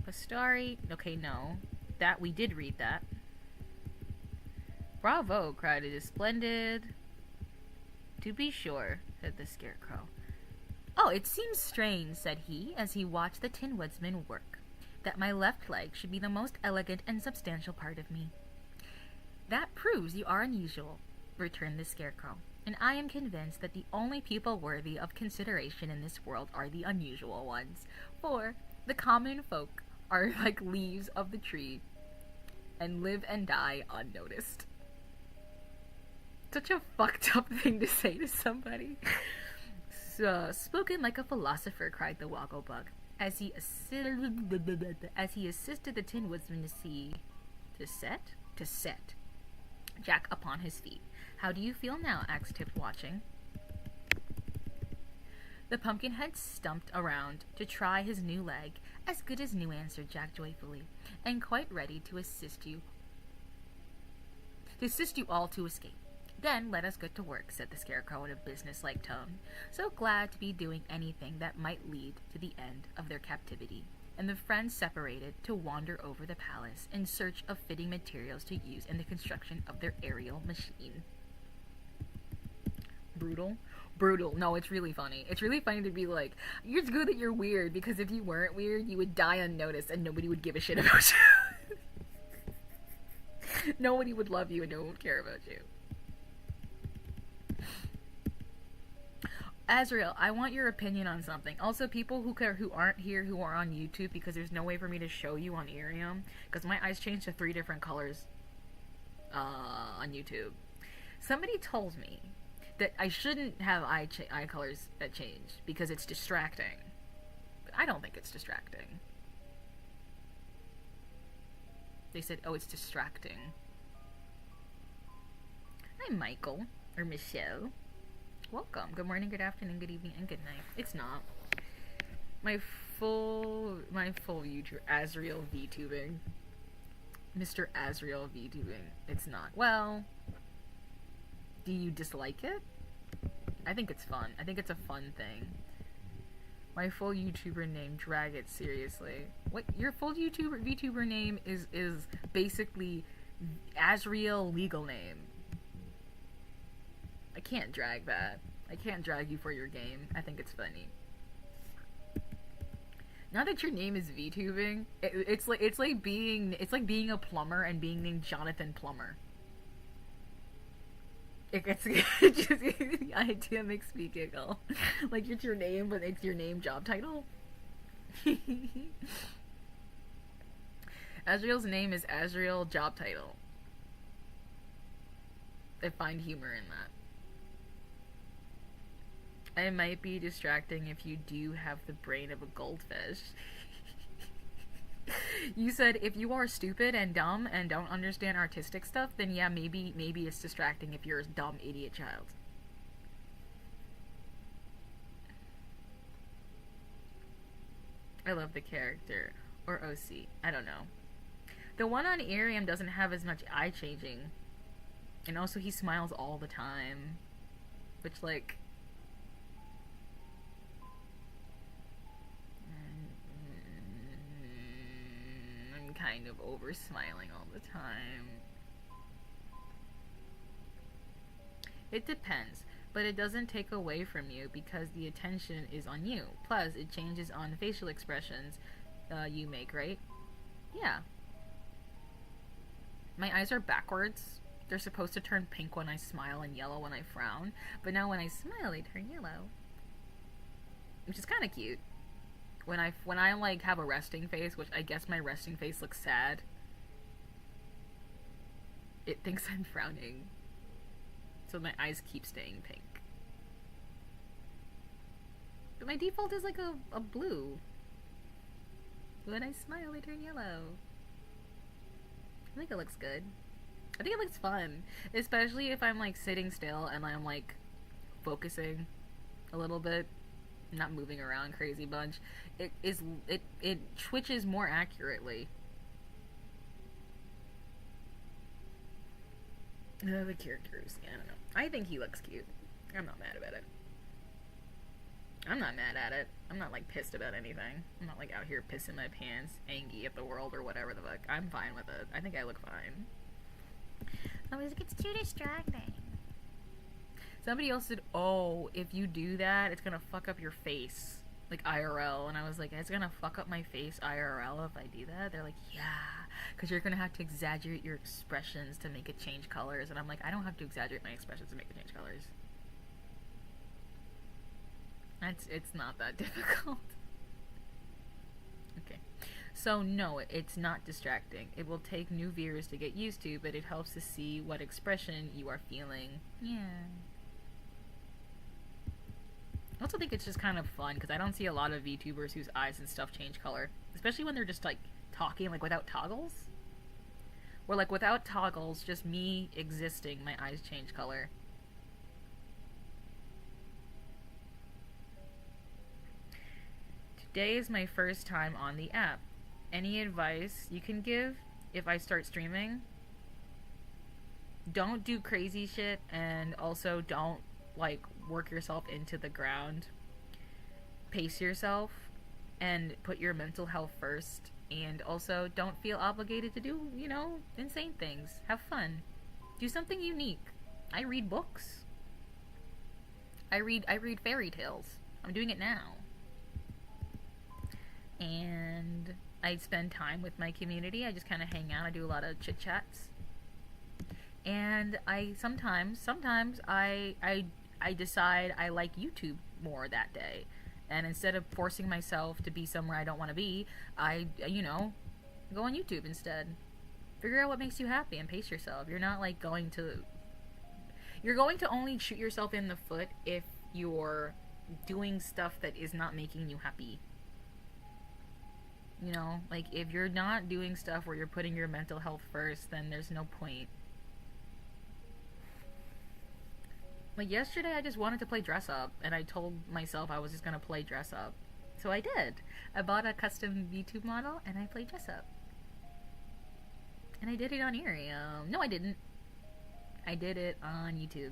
Pastari. Okay, no. That, we did read that. Bravo, cried it is splendid. To be sure, said the Scarecrow. Oh, it seems strange, said he, as he watched the Tin Woodsman work, that my left leg should be the most elegant and substantial part of me. That proves you are unusual, returned the Scarecrow, and I am convinced that the only people worthy of consideration in this world are the unusual ones, for the common folk are like leaves of the tree, and live and die unnoticed. Such a fucked up thing to say to somebody. Spoken like a philosopher, cried the Wogglebug, as he assisted the Tin Woodsman to set Jack upon his feet. How do you feel now? Asked Tip, watching. The Pumpkinhead stumped around to try his new leg. As good as new, answered Jack joyfully, and quite ready to assist you all to escape. Then let us get to work, said the Scarecrow in a business-like tone, so glad to be doing anything that might lead to the end of their captivity. And the friends separated to wander over the palace in search of fitting materials to use in the construction of their aerial machine. Brutal? Brutal. No, it's really funny. It's really funny to be like, it's good that you're weird, because if you weren't weird, you would die unnoticed and nobody would give a shit about you. Nobody would love you and no one would care about you. Azrael, I want your opinion on something. Also, people who aren't here, who are on YouTube, because there's no way for me to show you on Irium, because my eyes changed to 3 different colors on YouTube. Somebody told me that I shouldn't have eye colors that change because it's distracting. But I don't think it's distracting. They said, oh, it's distracting. Hi, Michael, or Michelle. Welcome. Good morning, good afternoon, good evening, and good night. It's not. My full YouTube, Azrael VTubing. Mr. Azrael VTubing. It's not. Well, do you dislike it? I think it's fun. I think it's a fun thing. My full YouTuber name, drag it seriously. What? Your full VTuber name is basically Azrael legal name. I can't drag that. I can't drag you for your game. I think it's funny. Now that your name is VTubing, it's like being a plumber and being named Jonathan Plumber. It's just the idea makes me giggle. Like it's your name, but it's your name job title. Azrael's name is Azrael job title. I find humor in that. It might be distracting if you do have the brain of a goldfish. You said if you are stupid and dumb and don't understand artistic stuff, then yeah, maybe it's distracting if you're a dumb idiot child. I love the character. Or OC. I don't know. The one on Irium doesn't have as much eye changing. And also he smiles all the time. Which, like... I'm kind of over smiling all the time. It depends, but it doesn't take away from you because the attention is on you. Plus, it changes on facial expressions you make, right? Yeah. My eyes are backwards. They're supposed to turn pink when I smile and yellow when I frown, but now when I smile, they turn yellow. Which is kind of cute. When I like have a resting face, which I guess my resting face looks sad, it thinks I'm frowning. So my eyes keep staying pink. But my default is like a blue. When I smile, they turn yellow. I think it looks good. I think it looks fun. Especially if I'm like sitting still and I'm like focusing a little bit. Not moving around crazy bunch. It twitches more accurately. The characters, yeah, I don't know. I think he looks cute. I'm not mad about it. I'm not mad at it. I'm not like pissed about anything. I'm not like out here pissing my pants, angry at the world or whatever the fuck. I'm fine with it. I think I look fine. I was like, it's too distracting. Somebody else said, oh, if you do that, it's gonna fuck up your face. Like IRL. And I was like, it's gonna fuck up my face IRL if I do that? They're like, yeah. Because you're gonna have to exaggerate your expressions to make it change colors. And I'm like, I don't have to exaggerate my expressions to make it change colors. It's not that difficult. Okay. So no, it's not distracting. It will take new viewers to get used to, but it helps to see what expression you are feeling. Yeah. I also think it's just kind of fun because I don't see a lot of VTubers whose eyes and stuff change color, especially when they're just like talking like without toggles. Or like without toggles, just me existing, my eyes change color. Today is my first time on the app. Any advice you can give if I start streaming? Don't do crazy shit, and also don't like work yourself into the ground. Pace yourself and put your mental health first, and also don't feel obligated to do, you know, insane things. Have fun. Do something unique. I read books. I read fairy tales. I'm doing it now. And I spend time with my community. I just kind of hang out. I do a lot of chit chats. And I sometimes I decide I like YouTube more that day. And instead of forcing myself to be somewhere I don't want to be, I, you know, go on YouTube instead. Figure out what makes you happy and pace yourself. You're not like you're going to only shoot yourself in the foot if you're doing stuff that is not making you happy. You know, like if you're not doing stuff where you're putting your mental health first, then there's no point. Like yesterday I just wanted to play dress up, and I told myself I was just gonna play dress up. So I did. I bought a custom VTube model and I played dress up. And I did it on Irium. No, I didn't. I did it on YouTube.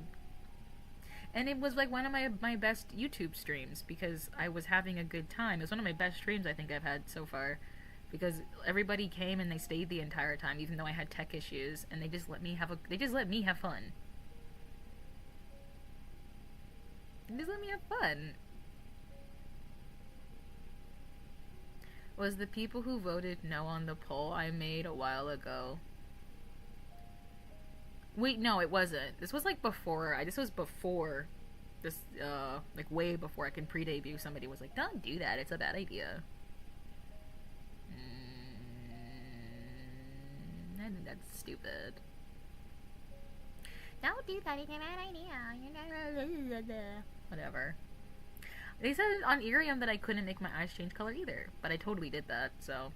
And it was like one of my best YouTube streams because I was having a good time. It was one of my best streams I think I've had so far. Because everybody came and they stayed the entire time even though I had tech issues, and they just let me have fun. They just let me have fun. Was the people who voted no on the poll I made a while ago? Wait, no, it wasn't. This was like before. This was before this, like way before I can pre-debut. Somebody was like, "Don't do that. It's a bad idea." I think that's stupid. Don't do that. It's a bad idea. Whatever. They said on Irium that I couldn't make my eyes change color either, but I totally did that. So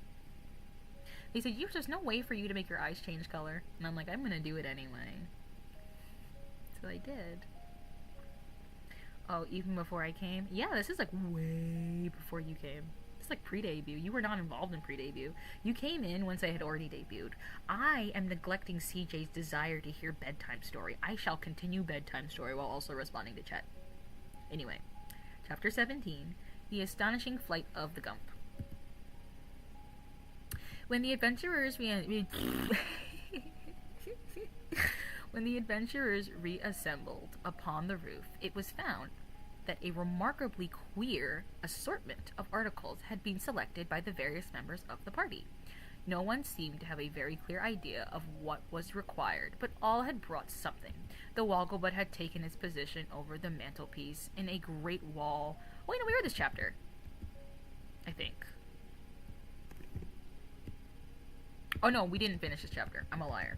they said, there's no way for you to make your eyes change color. And I'm like, I'm gonna do it anyway. So I did. Oh, even before I came? Yeah, this is like way before you came. It's like pre-debut. You were not involved in pre-debut. You came in once I had already debuted. I am neglecting CJ's desire to hear bedtime story. I shall continue bedtime story while also responding to chat. Anyway, chapter 17, The Astonishing Flight of the Gump. When the adventurers reassembled upon the roof, it was found that a remarkably queer assortment of articles had been selected by the various members of the party. No one seemed to have a very clear idea of what was required, but all had brought something. The Wogglebud had taken its position over the mantelpiece in a great wall. Wait, no, we read this chapter. I think. Oh no, we didn't finish this chapter. I'm a liar.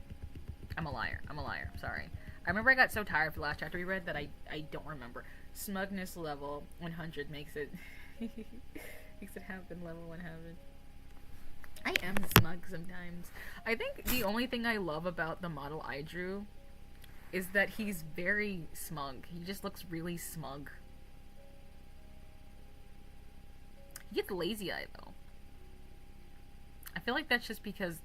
Sorry. I remember I got so tired for the last chapter we read that I don't remember. Smugness level 100 makes it happen. Level 100. I am smug sometimes. I think the only thing I love about the model I drew is that he's very smug. He just looks really smug. He gets lazy eye though. I feel like that's just because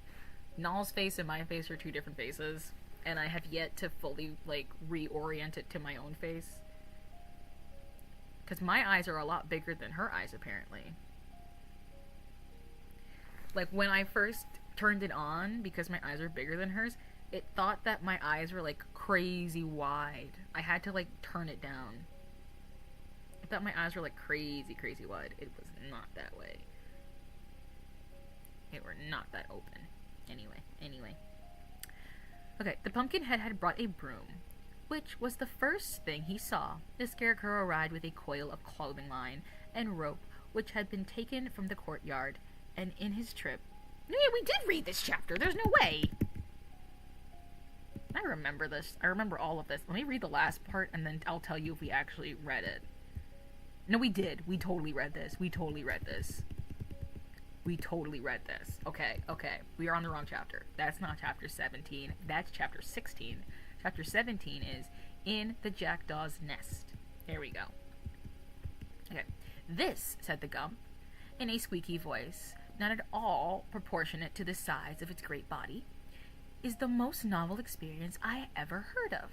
Null's face and my face are two different faces. and I have yet to fully, like, reorient it to my own face. Because my eyes are a lot bigger than her eyes, apparently. Like, when I first turned it on, because my eyes are bigger than hers, it thought that my eyes were, like, crazy wide. I had to, like, turn it down. I thought my eyes were, like, crazy, crazy wide. It was not that way. They were not that open. Anyway. Okay, the Pumpkinhead had brought a broom, which was the first thing he saw. The Scarecrow arrived with a coil of clothing line and rope, which had been taken from the courtyard, and in his trip... Yeah, we did read this chapter! There's no way! I remember this. I remember all of this. Let me read the last part, and then I'll tell you if we actually read it. No, we did. We totally read this. Okay. We are on the wrong chapter. That's not chapter 17. That's chapter 16. Chapter 17 is In the Jackdaw's Nest. There we go. Okay. This, said the Gump, in a squeaky voice, not at all proportionate to the size of its great body, is the most novel experience I ever heard of.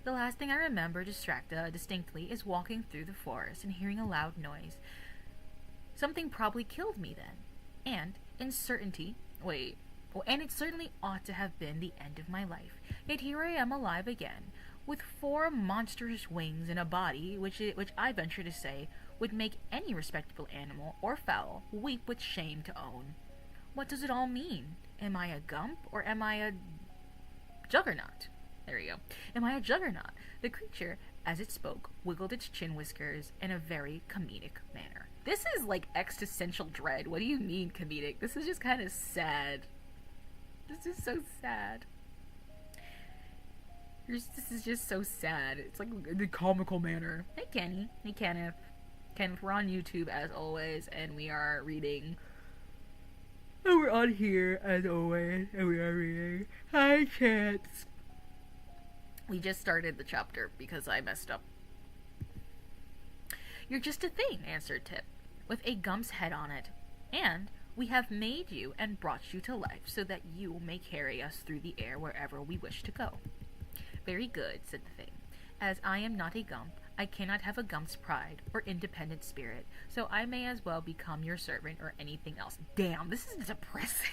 The last thing I remember distinctly is walking through the forest and hearing a loud noise. Something probably killed me then. And it certainly ought to have been the end of my life. Yet here I am alive again, with 4 monstrous wings and a body which I venture to say would make any respectable animal or fowl weep with shame to own. What does it all mean? Am I a Gump, or am I a Juggernaut? There you go. Am I a Juggernaut? The creature, as it spoke, wiggled its chin whiskers in a very comedic manner. This is like existential dread. What do you mean comedic? This is just kind of sad. This is so sad. This is just so sad. It's like the comical manner. Hey, Kenny. Hey, Kenneth. Kenneth, we're on YouTube as always, and we are reading... Oh, we're on here as always, and we are reading High Chance. We just started the chapter because I messed up. You're just a thing, answered Tip, with a Gump's head on it, and we have made you and brought you to life so that you may carry us through the air wherever we wish to go. Very good, said the thing. As I am not a Gump, I cannot have a Gump's pride or independent spirit, so I may as well become your servant or anything else. Damn, this is depressing.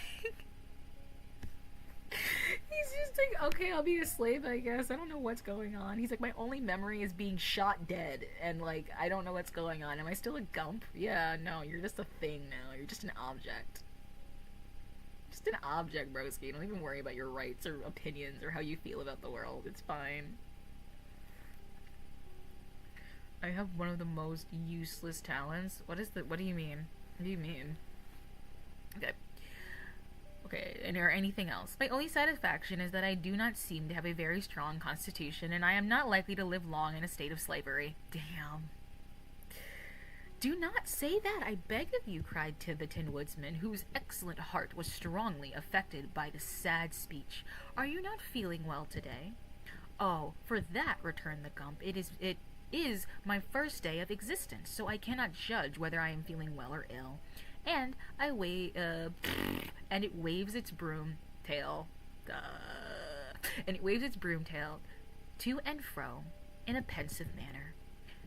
He's just like, okay, I'll be a slave, I guess. I don't know what's going on. He's like, my only memory is being shot dead, and like, I don't know what's going on. Am I still a Gump? Yeah, no, you're just a thing now. You're just an object. Just an object, broski. Don't even worry about your rights or opinions or how you feel about the world. It's fine. I have one of the most useless talents. What do you mean? What do you mean? Okay, and or anything else. My only satisfaction is that I do not seem to have a very strong constitution, and I am not likely to live long in a state of slavery. Damn. Do not say that, I beg of you, cried Tib the Tin Woodsman, whose excellent heart was strongly affected by the sad speech. Are you not feeling well today? Oh, for that, returned the Gump, it is my first day of existence, so I cannot judge whether I am feeling well or ill. And and it waves its broom tail, to and fro in a pensive manner.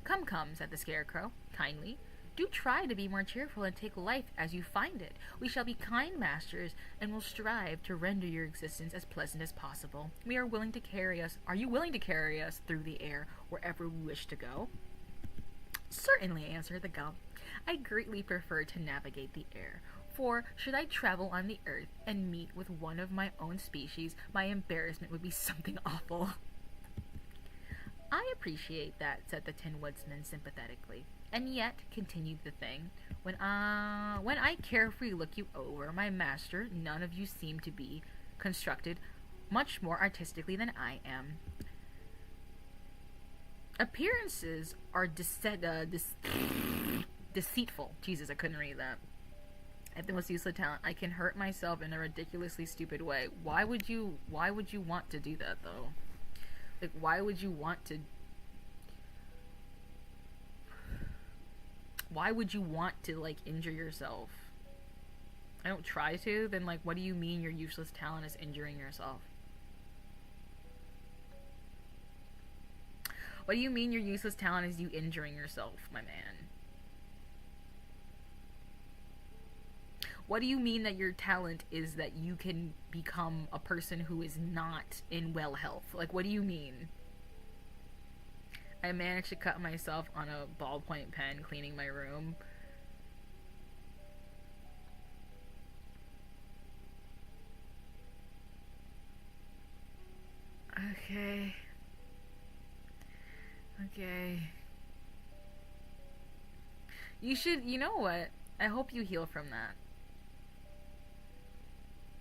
Come, said the Scarecrow, kindly. Do try to be more cheerful and take life as you find it. We shall be kind masters and will strive to render your existence as pleasant as possible. Are you willing to carry us through the air wherever we wish to go? Certainly, answered the Gump. I greatly prefer to navigate the air, for should I travel on the earth and meet with one of my own species, my embarrassment would be something awful. I appreciate that, said the Tin Woodsman sympathetically. And yet, continued the Thing, when I carefully look you over, my master, none of you seem to be constructed much more artistically than I am. Appearances are deceitful. Jesus, I couldn't read that. I have the most useless talent. I can hurt myself in a ridiculously stupid way. Why would you want to do that, though? Like, why would you want to... Why would you want to, like, injure yourself? I don't try to, then, like, what do you mean your useless talent is injuring yourself? What do you mean your useless talent is you injuring yourself, my man? What do you mean that your talent is that you can become a person who is not in well health? Like, what do you mean? I managed to cut myself on a ballpoint pen cleaning my room. Okay. Okay. You know what? I hope you heal from that.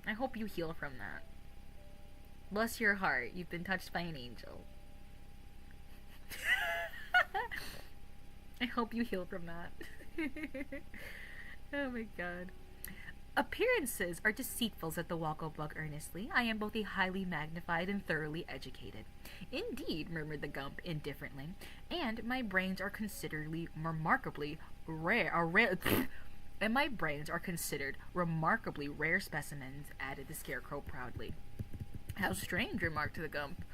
I hope you heal from that. Bless your heart, you've been touched by an angel. I hope you heal from that. Oh my god. Appearances are deceitful, said the Wogglebug earnestly. I am both a highly magnified and thoroughly educated. Indeed, murmured the Gump indifferently, and my brains are remarkably rare. And my brains are considered remarkably rare specimens, added the Scarecrow proudly. How strange, remarked the Gump.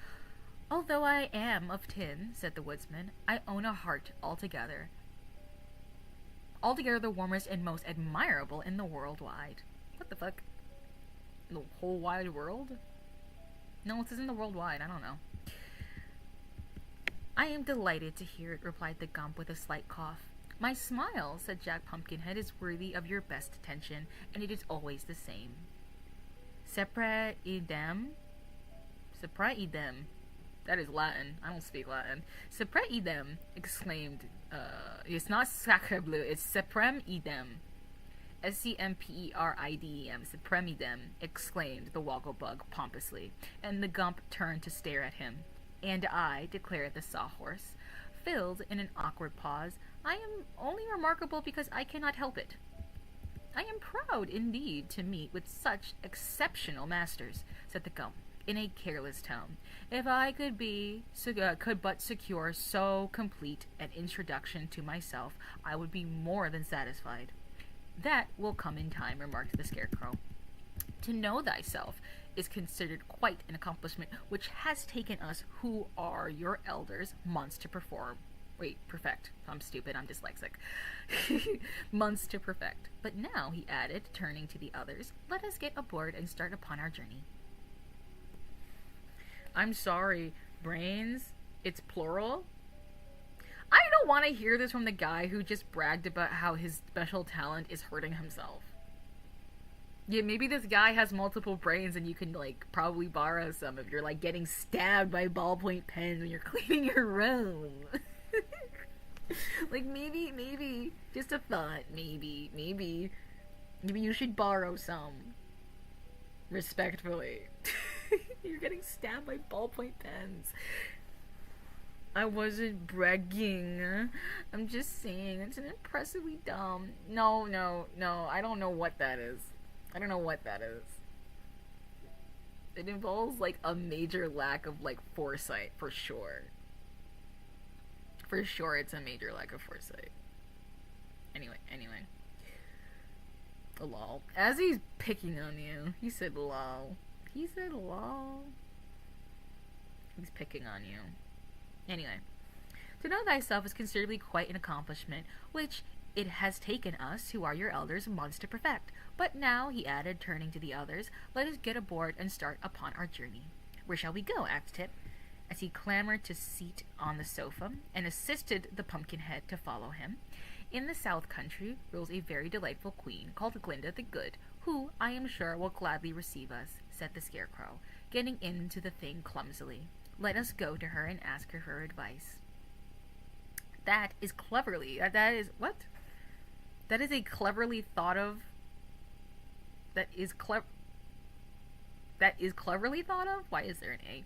Although I am of tin, said the Woodsman, I own a heart altogether the warmest and most admirable in the world wide. What the fuck? In the whole wide world? No, it says in the world wide. I don't know. I am delighted to hear it, replied the Gump with a slight cough. My smile, said Jack Pumpkinhead, is worthy of your best attention, and it is always the same. Sapere idem? Sapere idem. That is Latin. I don't speak Latin. Sapere idem, exclaimed, it's not sacre bleu, it's Seprem idem. S-C-M-P-E-R-I-D-E-M, Seprem idem, exclaimed the Wogglebug pompously, and the Gump turned to stare at him. And I, declared the Sawhorse, filled in an awkward pause, I am only remarkable because I cannot help it. I am proud, indeed, to meet with such exceptional masters, said the Gump, in a careless tone. If I could but secure so complete an introduction to myself, I would be more than satisfied. That will come in time, remarked the Scarecrow. To know thyself is considered quite an accomplishment which has taken us, who are your elders, months to perfect. I'm stupid, I'm dyslexic. Months to perfect. But now, he added, turning to the others, let us get aboard and start upon our journey. I'm sorry, brains? It's plural? I don't want to hear this from the guy who just bragged about how his special talent is hurting himself. Yeah, maybe this guy has multiple brains and you can, like, probably borrow some if you're, like, getting stabbed by ballpoint pens when you're cleaning your room. Like, maybe, just a thought, maybe you should borrow some. Respectfully. You're getting stabbed by ballpoint pens. I wasn't bragging. I'm just saying, it's an impressively dumb. No, I don't know what that is. It involves, like, a major lack of, like, foresight, for sure. For sure, it's a major lack of foresight. Anyway. Lol. As he's picking on you, he said lol. He's picking on you. Anyway. To know thyself is considerably quite an accomplishment, which it has taken us, who are your elders, months to perfect. But now, he added, turning to the others, let us get aboard and start upon our journey. Where shall we go? Asked Tip, as he clambered to seat on the sofa and assisted the Pumpkinhead to follow him. In the South Country rules a very delightful queen called Glinda the Good, who, I am sure, will gladly receive us, said the Scarecrow, getting into the thing clumsily. Let us go to her and ask her for advice. That is cleverly... That is... What? That is a cleverly thought of... That is cleverly thought of? Why is there an A?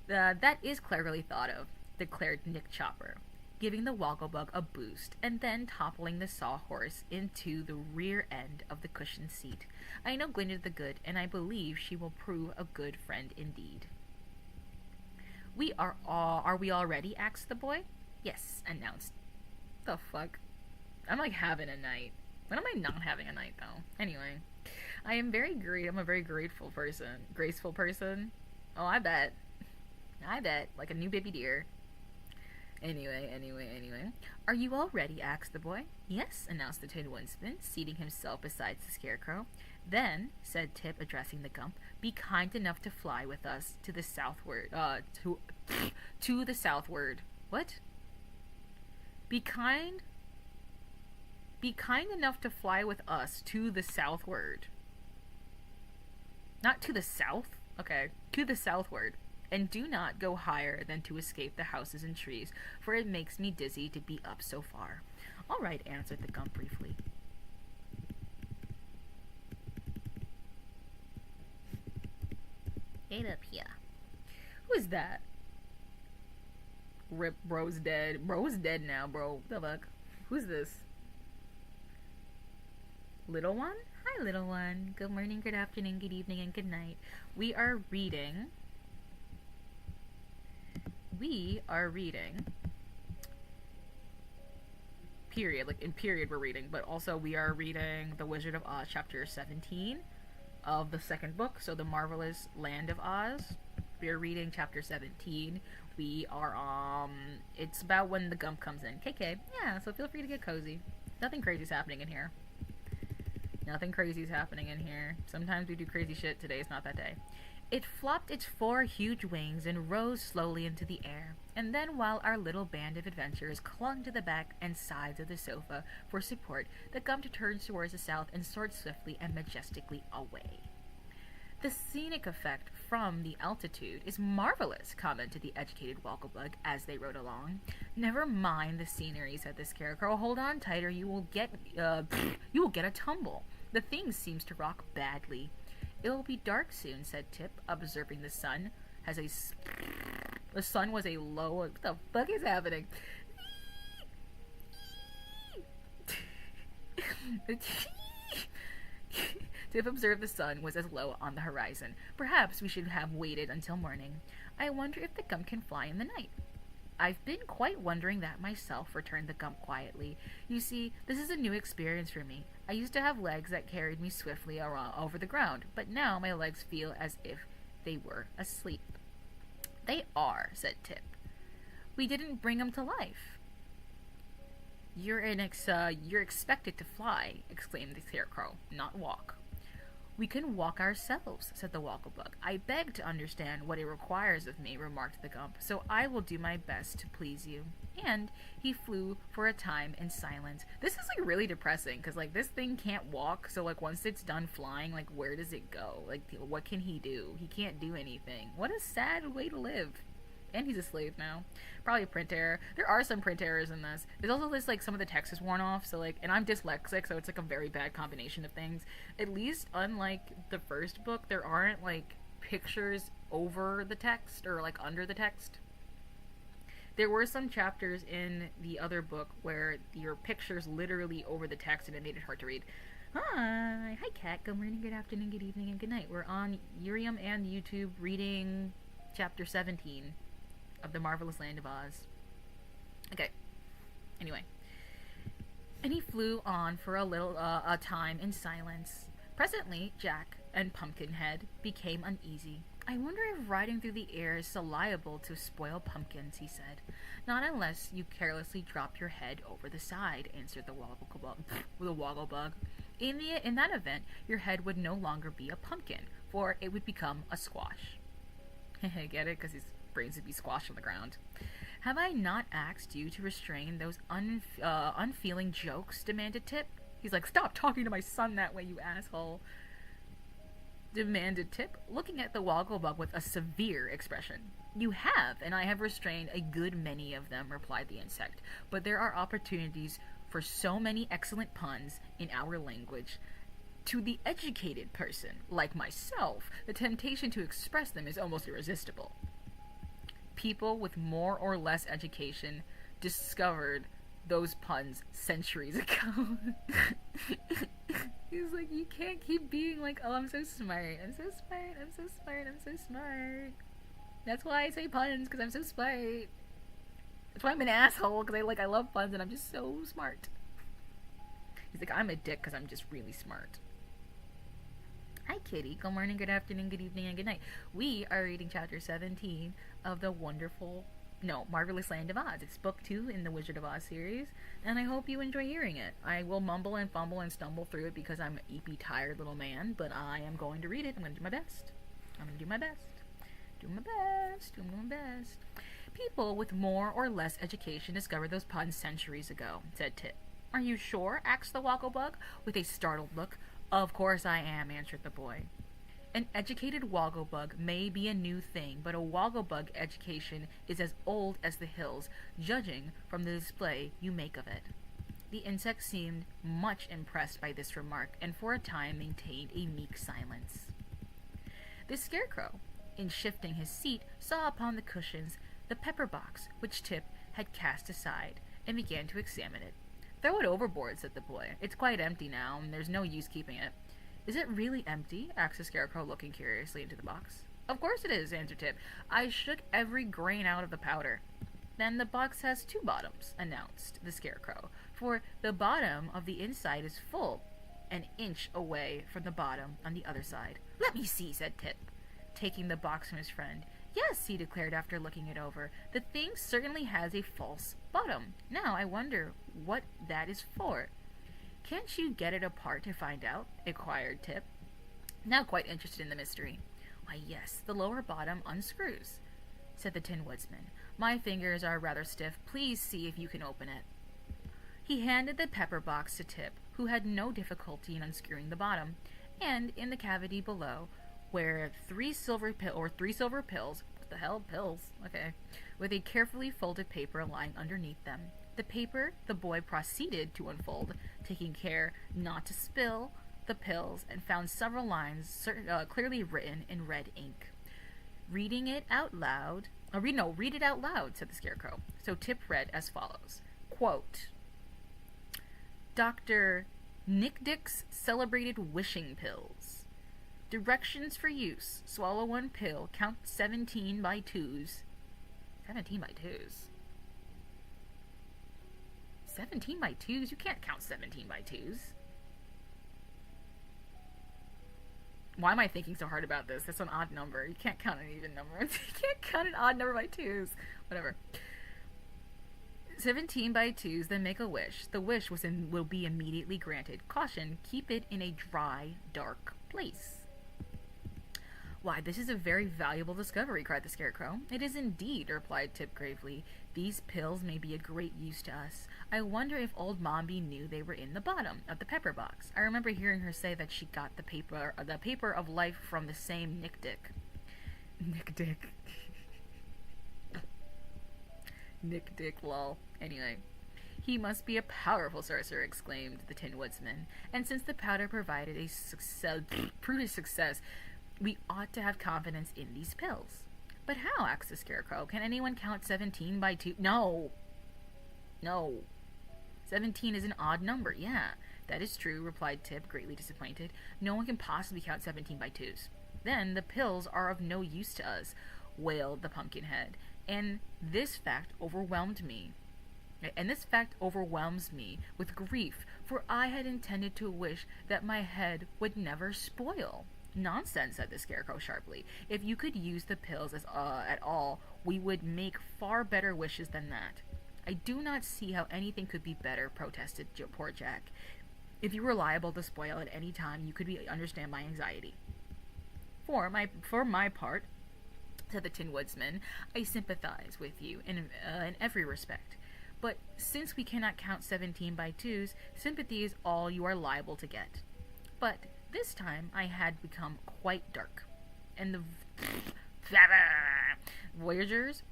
That is cleverly thought of, declared Nick Chopper, giving the Wogglebug a boost, and then toppling the Sawhorse into the rear end of the cushioned seat. I know Glinda the Good, and I believe she will prove a good friend indeed. Are we all ready? Asked the boy. Yes, announced. The fuck? I'm like having a night. When am I not having a night, though? Anyway. I'm a very grateful person. Graceful person. Oh, I bet. Like a new baby deer. Anyway. Are you all ready? Asked the boy. Yes, announced the Tin Woodman, seating himself beside the Scarecrow. Then, said Tip, addressing the Gump, be kind enough to fly with us to the southward. To the southward. What? Be kind enough to fly with us to the southward. Not to the south? Okay, to the southward. And do not go higher than to escape the houses and trees, for it makes me dizzy to be up so far. All right, answered the Gump briefly. Get up here. Who is that? Rip, bro's dead. Bro's dead now, bro. The fuck? Who's this? Little one? Hi, little one. Good morning, good afternoon, good evening, and good night. We are reading... period, like in period we're reading, but also we are reading The Wizard of Oz chapter 17 of the second book, so The Marvelous Land of Oz. We are reading chapter 17. We are it's about when the Gump comes in. KK. Yeah, so feel free to get cozy. Nothing crazy's happening in here. Sometimes we do crazy shit. Today is not that day. It flopped its 4 huge wings and rose slowly into the air, and then while our little band of adventurers clung to the back and sides of the sofa for support, the Gump turned towards the south and soared swiftly and majestically away. The scenic effect from the altitude is marvelous, commented the educated Wogglebug as they rode along. Never mind the scenery, said the Scarecrow. Hold on tight or you will get a tumble. The thing seems to rock badly. It'll be dark soon, said Tip, observing the sun. The sun was a low... What the fuck is happening? Tip observed the sun was as low on the horizon. Perhaps we should have waited until morning. I wonder if the Gump can fly in the night. I've been quite wondering that myself, returned the Gump quietly. You see, this is a new experience for me. I used to have legs that carried me swiftly over the ground, but now my legs feel as if they were asleep. They are, said Tip. We didn't bring 'em to life. You're expected to fly, exclaimed the Scarecrow, not walk. We can walk ourselves, said the Wogglebug. I beg to understand what it requires of me, remarked the Gump, so I will do my best to please you. And he flew for a time in silence. This is, like, really depressing, because, like, this thing can't walk, so, like, once it's done flying, like, where does it go? Like, what can he do? He can't do anything. What a sad way to live. And he's a slave now. Probably a print error. There are some print errors in this. There's also this, like, some of the text is worn off, so, like, and I'm dyslexic, so it's, like, a very bad combination of things. At least, unlike the first book, there aren't, like, pictures over the text, or, like, under the text. There were some chapters in the other book where your picture's literally over the text, and it made it hard to read. Hi, Kat. Good morning, good afternoon, good evening, and good night. We're on Urium and YouTube reading chapter 17 of The Marvelous Land of Oz. Okay. Anyway. And he flew on for a time in silence. Presently, Jack and Pumpkinhead became uneasy. I wonder if riding through the air is so liable to spoil pumpkins, he said. Not unless you carelessly drop your head over the side, answered the Wogglebug. In that event, your head would no longer be a pumpkin, for it would become a squash. Get it? Because his brains would be squashed on the ground. Have I not asked you to restrain those unfeeling jokes? Demanded Tip. He's like, stop talking to my son that way, you asshole. Demanded Tip, looking at the Wogglebug with a severe expression. You have, and I have restrained a good many of them, replied the insect. But there are opportunities for so many excellent puns in our language. To the educated person, like myself, the temptation to express them is almost irresistible. People with more or less education discovered those puns centuries ago. He's like, you can't keep being like, oh, I'm so smart, I'm so smart, I'm so smart, I'm so smart. That's why I say puns, because I'm so smart. That's why I'm an asshole, because I love puns and I'm just so smart. He's like, I'm a dick because I'm just really smart. Hi, Kitty. Good morning, good afternoon, good evening, and good night. We are reading chapter 17 of the wonderful No, Marvelous Land of Oz. It's book 2 in the Wizard of Oz series, and I hope you enjoy hearing it. I will mumble and fumble and stumble through it because I'm an eepy, tired little man, but I am going to read it. I'm going to do my best. I'm going to do my best. Do my best. Do my best. People with more or less education discovered those puns centuries ago, said Tip. Are you sure? Asked the Wogglebug, with a startled look. Of course I am, answered the boy. An educated Wogglebug may be a new thing, but a Wogglebug education is as old as the hills, judging from the display you make of it. The insect seemed much impressed by this remark, and for a time maintained a meek silence. The Scarecrow, in shifting his seat, saw upon the cushions the pepper box which Tip had cast aside, and began to examine it. Throw it overboard, said the boy. It's quite empty now, and there's no use keeping it. Is it really empty? Asked the Scarecrow, looking curiously into the box. Of course it is, answered Tip. I shook every grain out of the powder. Then the box has 2 bottoms, announced the Scarecrow, for the bottom of the inside is full, an inch away from the bottom on the other side. Let me see, said Tip, taking the box from his friend. Yes, he declared after looking it over. The thing certainly has a false bottom. Now I wonder what that is for. Can't you get it apart to find out? Inquired Tip, now quite interested in the mystery. Why, yes, the lower bottom unscrews, said the Tin Woodsman. My fingers are rather stiff. Please see if you can open it. He handed the pepper box to Tip, who had no difficulty in unscrewing the bottom, and in the cavity below were 3 silver pills. What the hell? Pills? Okay. With a carefully folded paper lying underneath them. The paper the boy proceeded to unfold, taking care not to spill the pills, and found several lines clearly written in red ink. Read it out loud, said the Scarecrow. So Tip read as follows. Quote, Dr. Nick Dick's celebrated wishing pills. Directions for use. Swallow 1 pill. Count 17 by 2s. 17 by 2s? 17 by 2s? You can't count 17 by 2s. Why am I thinking so hard about this? That's an odd number. You can't count an even number. You can't count an odd number by 2s. Whatever. 17 by 2s, then make a wish. The wish will be immediately granted. Caution, keep it in a dry, dark place. Why, this is a very valuable discovery, cried the Scarecrow. It is indeed, replied Tip gravely. These pills may be a great use to us. I wonder if old Mombi knew they were in the bottom of the pepper box. I remember hearing her say that she got the paper of life from the same Nick Dick. Nick Dick. Nick Dick, lol. Anyway. He must be a powerful sorcerer, exclaimed the Tin Woodsman. And since the powder provided proved a success, we ought to have confidence in these pills. But how? Asked the Scarecrow. Can anyone count 17 by 2? No. 17 is an odd number. Yeah, that is true, replied Tip, greatly disappointed. No one can possibly count 17 by 2s. Then the pills are of no use to us, wailed the Pumpkinhead. And this fact overwhelms me with grief, for I had intended to wish that my head would never spoil. Nonsense, said the Scarecrow sharply. If you could use the pills at all, we would make far better wishes than that. I do not see how anything could be better, protested poor Jack. If you were liable to spoil at any time, you could understand my anxiety. For my part, said the Tin Woodsman, I sympathize with you in every respect. But since we cannot count 17 by 2s, sympathy is all you are liable to get. But this time I had become quite dark, and the Voyagers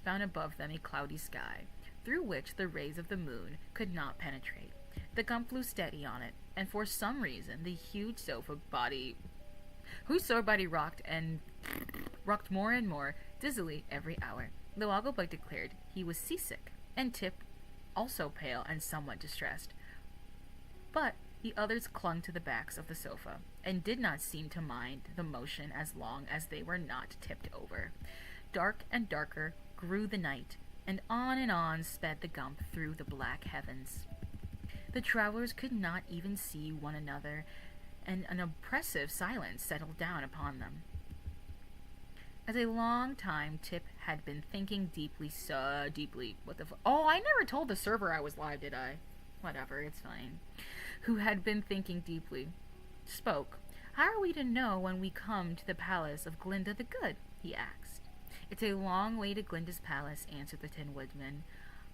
found above them a cloudy sky, through which the rays of the moon could not penetrate. The Gump flew steady on it, and for some reason the huge sofa body rocked more and more dizzily every hour. The Wogglebug declared he was seasick, and Tip also pale and somewhat distressed. But the others clung to the backs of the sofa, and did not seem to mind the motion as long as they were not tipped over. Dark and darker grew the night, and on sped the Gump through the black heavens. The travelers could not even see one another, and an oppressive silence settled down upon them. As a long time, Tip had been thinking deeply, so deeply. What the Oh, I never told the server I was live, did I? Whatever, it's fine. Who had been thinking deeply. Spoke. How are we to know when we come to the palace of Glinda the Good? He asked. It's a long way to Glinda's palace, answered the Tin Woodman.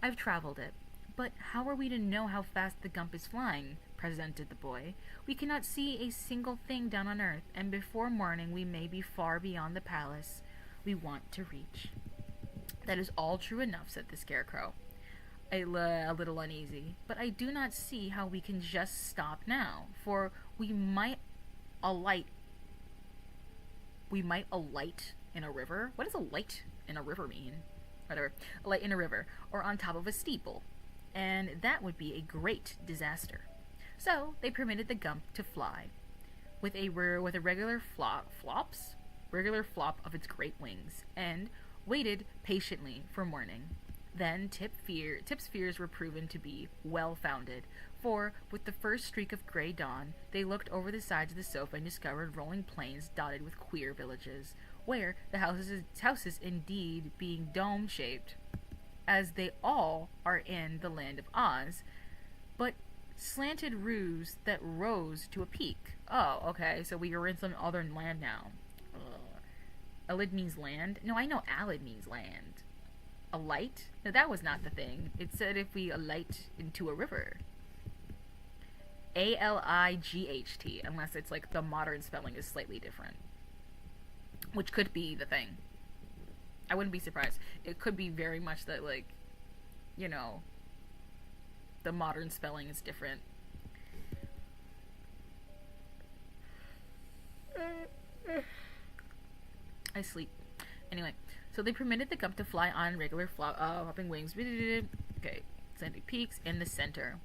I've traveled it. But how are we to know how fast the Gump is flying? Presented the boy. We cannot see a single thing down on earth, and before morning we may be far beyond the palace we want to reach. That is all true enough, said the Scarecrow, a little uneasy. But I do not see how we can just stop now, for we might alight in a river. What does a light in a river mean? Whatever. A light in a river, or on top of a steeple, and that would be a great disaster. So they permitted the Gump to fly, with a regular flop of its great wings, and waited patiently for morning. Then Tip's fears were proven to be well-founded, for with the first streak of gray dawn, they looked over the sides of the sofa and discovered rolling plains dotted with queer villages, where the houses indeed being dome-shaped, as they all are in the land of Oz, but slanted roofs that rose to a peak. Oh, okay, so we are in some other land now. Alid means land? No, I know Alid means land. Alight? No, that was not the thing. It said if we alight into a river. A-L-I-G-H-T, unless it's like the modern spelling is slightly different. Which could be the thing. I wouldn't be surprised. It could be very much that, like, you know, the modern spelling is different. I sleep. Anyway, so they permitted the Gump to fly on regular hopping wings. Okay, sandy peaks in the center.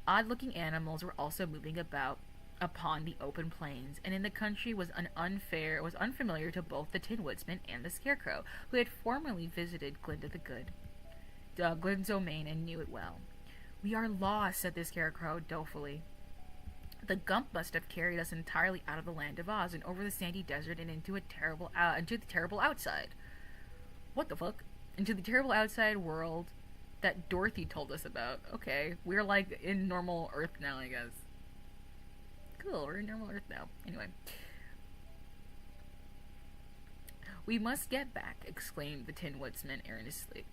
Odd-looking animals were also moving about upon the open plains, and in the country was unfamiliar to both the Tin Woodsman and the Scarecrow, who had formerly visited Glinda the Good, Glinda's domain, and knew it well. We are lost, said the Scarecrow dolefully. The Gump must have carried us entirely out of the land of Oz and over the sandy desert and into the terrible outside. What the fuck? Into the terrible outside world that Dorothy told us about. Okay, we're like in normal Earth now, I guess. Cool, we're in normal Earth now. Anyway. We must get back, exclaimed the Tin Woodsman earnestly.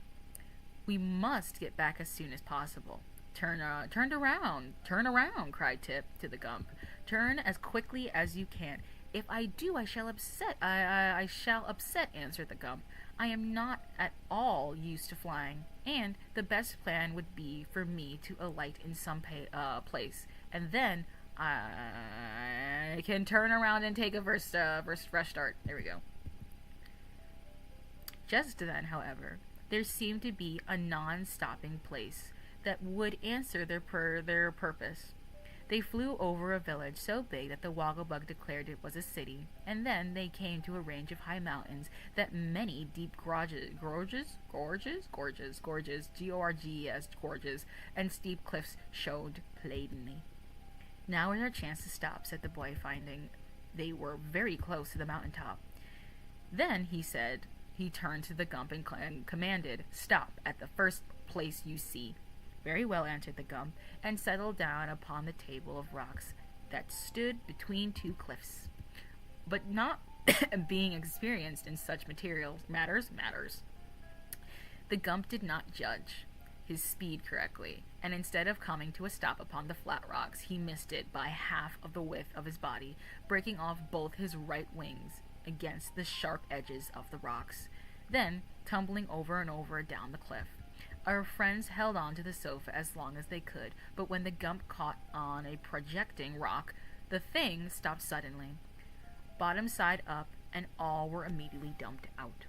We must get back as soon as possible. Turn around, cried Tip to the Gump. Turn as quickly as you can. If I do, I shall upset, answered the Gump. I am not at all used to flying, and the best plan would be for me to alight in some place, and then I can turn around and take a fresh start. There we go. Just then, however, there seemed to be a non-stopping place that would answer their purpose. They flew over a village so big that the Wogglebug declared it was a city, and then they came to a range of high mountains that many deep gorges, G-O-R-G-E-S, gorges, and steep cliffs showed plainly. Now is our chance to stop, said the boy, finding they were very close to the mountaintop. Then, he turned to the Gump and commanded, stop at the first place you see. Very well, answered the Gump, and settled down upon the table of rocks that stood between two cliffs. But not being experienced in such matters. The Gump did not judge his speed correctly, and instead of coming to a stop upon the flat rocks, he missed it by half of the width of his body, breaking off both his right wings against the sharp edges of the rocks, then tumbling over and over down the cliff. Our friends held on to the sofa as long as they could, but when the Gump caught on a projecting rock, the thing stopped suddenly, bottom side up, and all were immediately dumped out.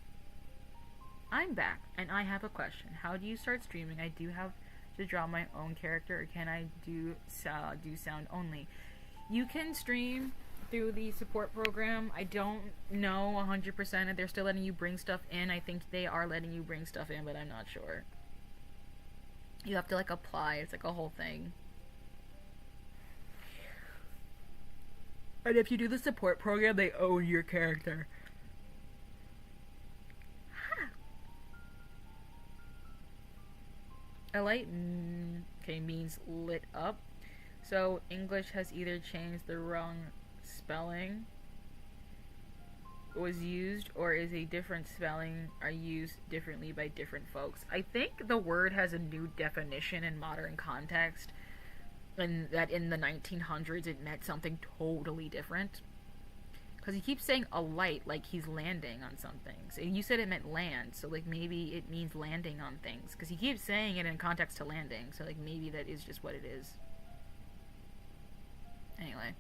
I'm back, and I have a question. How do you start streaming? I do have to draw my own character, or can I do sound only? You can stream through the support program. I don't know 100% if they're still letting you bring stuff in. I think they are letting you bring stuff in, but I'm not sure. You have to, like, apply. It's, like, a whole thing. And if you do the support program, they own your character. Alight, okay, means lit up. So English has either changed the wrong spelling was used, or is a different spelling are used differently by different folks. I think the word has a new definition in modern context, and that in the 1900s it meant something totally different. Because he keeps saying alight like he's landing on something. So you said it meant land, so like maybe it means landing on things. Because he keeps saying it in context to landing, so like maybe that is just what it is. Anyway.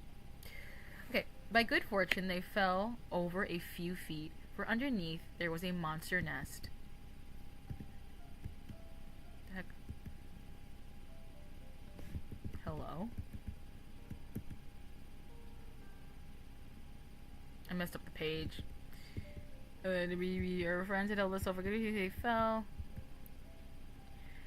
Okay, by good fortune they fell over a few feet, for underneath there was a monster nest. The heck? Hello? I messed up the page. Our friends had held us over. They fell.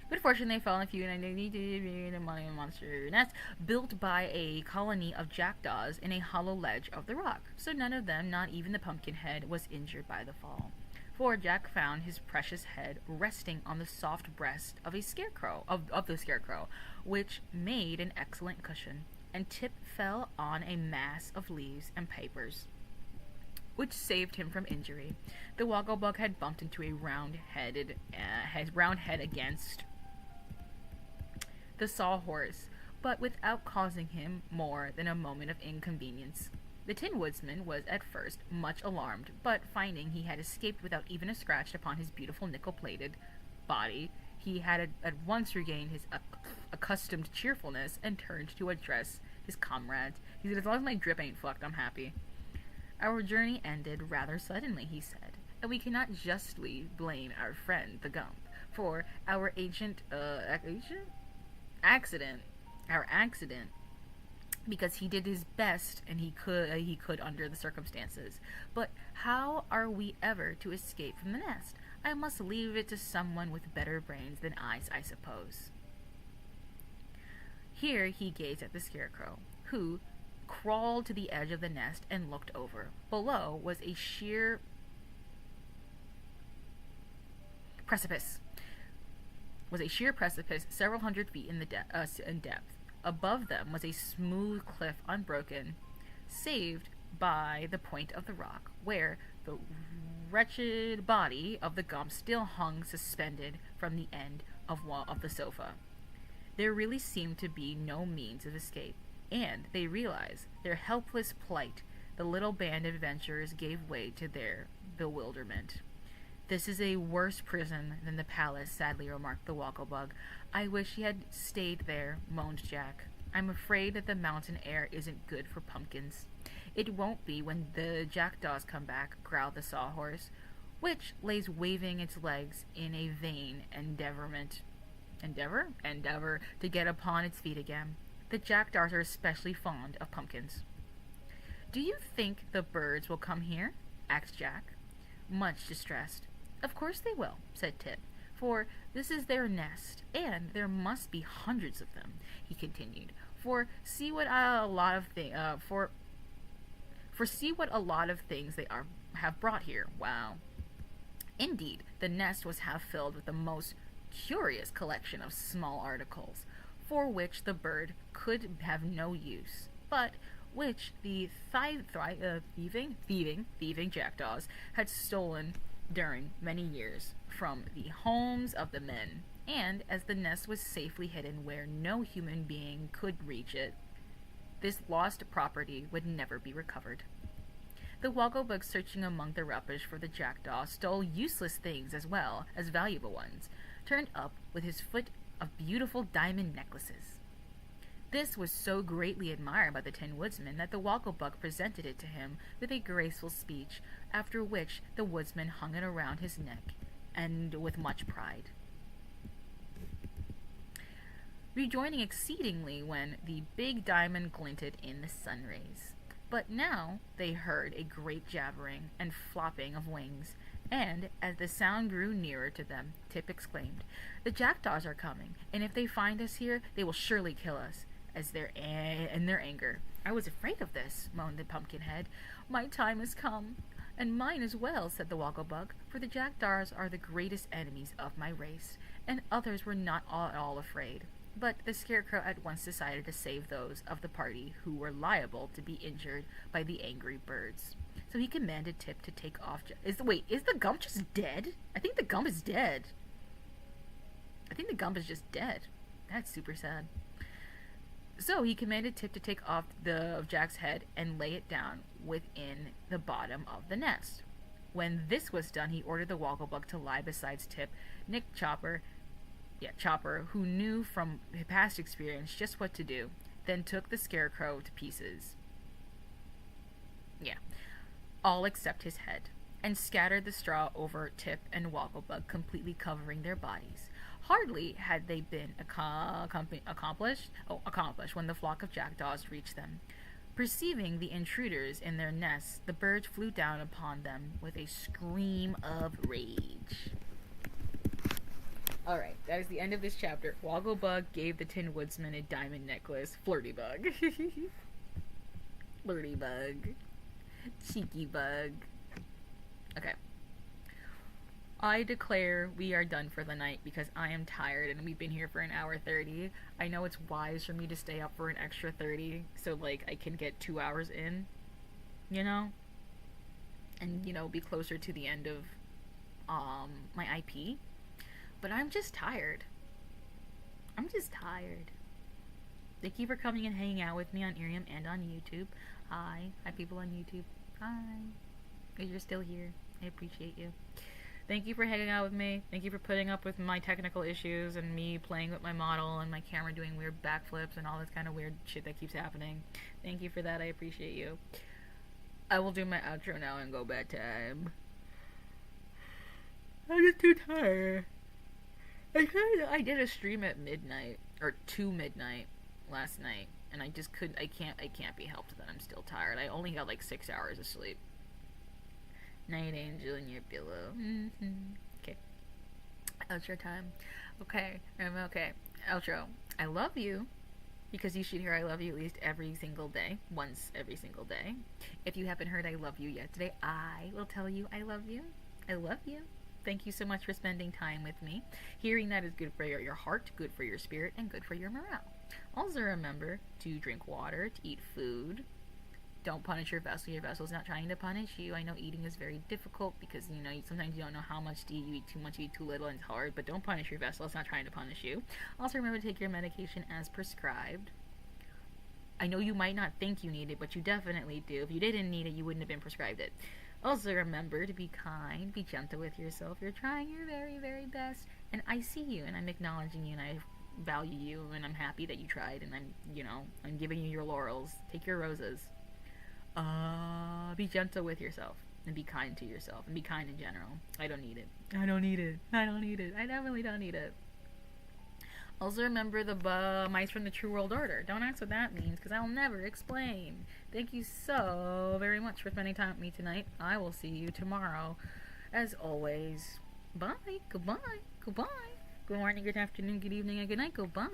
Good fortune they fell in a few, and I need to be in a monster nest built by a colony of jackdaws in a hollow ledge of the rock. So none of them, not even the Pumpkinhead, was injured by the fall. For Jack found his precious head resting on the soft breast of a scarecrow, of the scarecrow, which made an excellent cushion, and Tip fell on a mass of leaves and papers, which saved him from injury. The Wogglebug had bumped into a round head against the sawhorse, but without causing him more than a moment of inconvenience. The Tin Woodsman was at first much alarmed, but finding he had escaped without even a scratch upon his beautiful nickel-plated body, he had at once regained his accustomed cheerfulness and turned to address his comrades. He said, "As long as my drip ain't fucked, I'm happy." "Our journey ended rather suddenly," he said, "and we cannot justly blame our friend the Gump for our accident, because he did his best and he could under the circumstances. But how are we ever to escape from the nest? I must leave it to someone with better brains than I suppose." Here he gazed at the Scarecrow, who crawled to the edge of the nest and looked over. Below was a sheer precipice several hundred feet in depth. Above them was a smooth cliff, unbroken, saved by the point of the rock, where the wretched body of the Gump still hung suspended from the end of the sofa. There really seemed to be no means of escape, and they realized their helpless plight. The little band of adventurers gave way to their bewilderment. "This is a worse prison than the palace," sadly remarked the Wogglebug. "I wish he had stayed there," moaned Jack. "I'm afraid that the mountain air isn't good for pumpkins." "It won't be when the jackdaws come back," growled the sawhorse, which lays waving its legs in a vain endeavor to get upon its feet again. "The jackdaws are especially fond of pumpkins." "Do you think the birds will come here?" asked Jack, much distressed. "Of course they will," said Tip, "for this is their nest, and there must be hundreds of them," he continued. "For see what a lot of things they have brought here. Wow." Indeed, the nest was half filled with the most curious collection of small articles, for which the bird could have no use, but which the thieving jackdaws had stolen during many years from the homes of the men, and as the nest was safely hidden where no human being could reach it, this lost property would never be recovered. The Wogglebug, searching among the rubbish for the jackdaw, stole useless things as well as valuable ones, turned up with his foot of beautiful diamond necklaces. This was so greatly admired by the Tin Woodsman that the Wogglebug presented it to him with a graceful speech, after which the woodsman hung it around his neck, and with much pride, rejoicing exceedingly when the big diamond glinted in the sun rays. But now they heard a great jabbering and flopping of wings, and as the sound grew nearer to them, Tip exclaimed, "The jackdaws are coming, and if they find us here, they will surely kill us." In their anger. "I was afraid of this," moaned the Pumpkinhead. "My time has come, "And mine as well," said the Wogglebug, "for the jackdaws are the greatest enemies of my race, and others were not at all afraid." But the Scarecrow at once decided to save those of the party who were liable to be injured by the angry birds. So he commanded Tip to take off... is the Gump just dead? I think the Gump is dead. I think the Gump is just dead. That's super sad. So he commanded Tip to take off of Jack's head and lay it down within the bottom of the nest. When this was done, he ordered the Wogglebug to lie beside Tip. Chopper, who knew from past experience just what to do, then took the Scarecrow to pieces. All except his head, and scattered the straw over Tip and Wogglebug, completely covering their bodies. Hardly had they been accomplished when the flock of jackdaws reached them. Perceiving the intruders in their nests, the birds flew down upon them with a scream of rage. Alright, that is the end of this chapter. Wogglebug gave the Tin Woodsman a diamond necklace. Flirtybug. Flirtybug. Cheeky bug. Okay. I declare we are done for the night because I am tired and we've been here for an hour 30. I know it's wise for me to stay up for an extra 30 so like I can get 2 hours in, you know? And, you know, be closer to the end of my IP. But I'm just tired. I'm just tired. Thank you for coming and hanging out with me on Irium and on YouTube. Hi. Hi, people on YouTube. Hi. If you're still here, I appreciate you. Thank you for hanging out with me. Thank you for putting up with my technical issues and me playing with my model and my camera doing weird backflips and all this kind of weird shit that keeps happening. Thank you for that. I appreciate you. I will do my outro now and go bedtime. I'm just too tired. I did a stream at midnight, or 2 midnight last night, and I just couldn't, I can't be helped that I'm still tired. I only got like 6 hours of sleep. Night angel in your pillow. Okay. Outro time. Okay. Outro. I love you, because you should hear I love you at least every single day. Once every single day. If you haven't heard I love you yet today, I will tell you I love you. I love you. Thank you so much for spending time with me. Hearing that is good for your heart, good for your spirit, and good for your morale. Also remember to drink water, to eat food. Don't punish your vessel. Your vessel's not trying to punish you. I know eating is very difficult because, you know, sometimes you don't know how much to eat. You eat too much, you eat too little, and it's hard. But don't punish your vessel. It's not trying to punish you. Also remember to take your medication as prescribed. I know you might not think you need it, but you definitely do. If you didn't need it, you wouldn't have been prescribed it. Also remember to be kind, be gentle with yourself. You're trying your very, very best. And I see you, and I'm acknowledging you, and I value you, and I'm happy that you tried, and I'm giving you your laurels. Take your roses. Be gentle with yourself, and be kind to yourself, and be kind in general. I don't need it. I don't need it. I don't need it. I definitely don't need it. Also remember the mice from the True World Order. Don't ask what that means, because I'll never explain. Thank you so very much for spending time with me tonight. I will see you tomorrow. As always, bye, goodbye, goodbye. Good morning, good afternoon, good evening, and good night. Goodbye.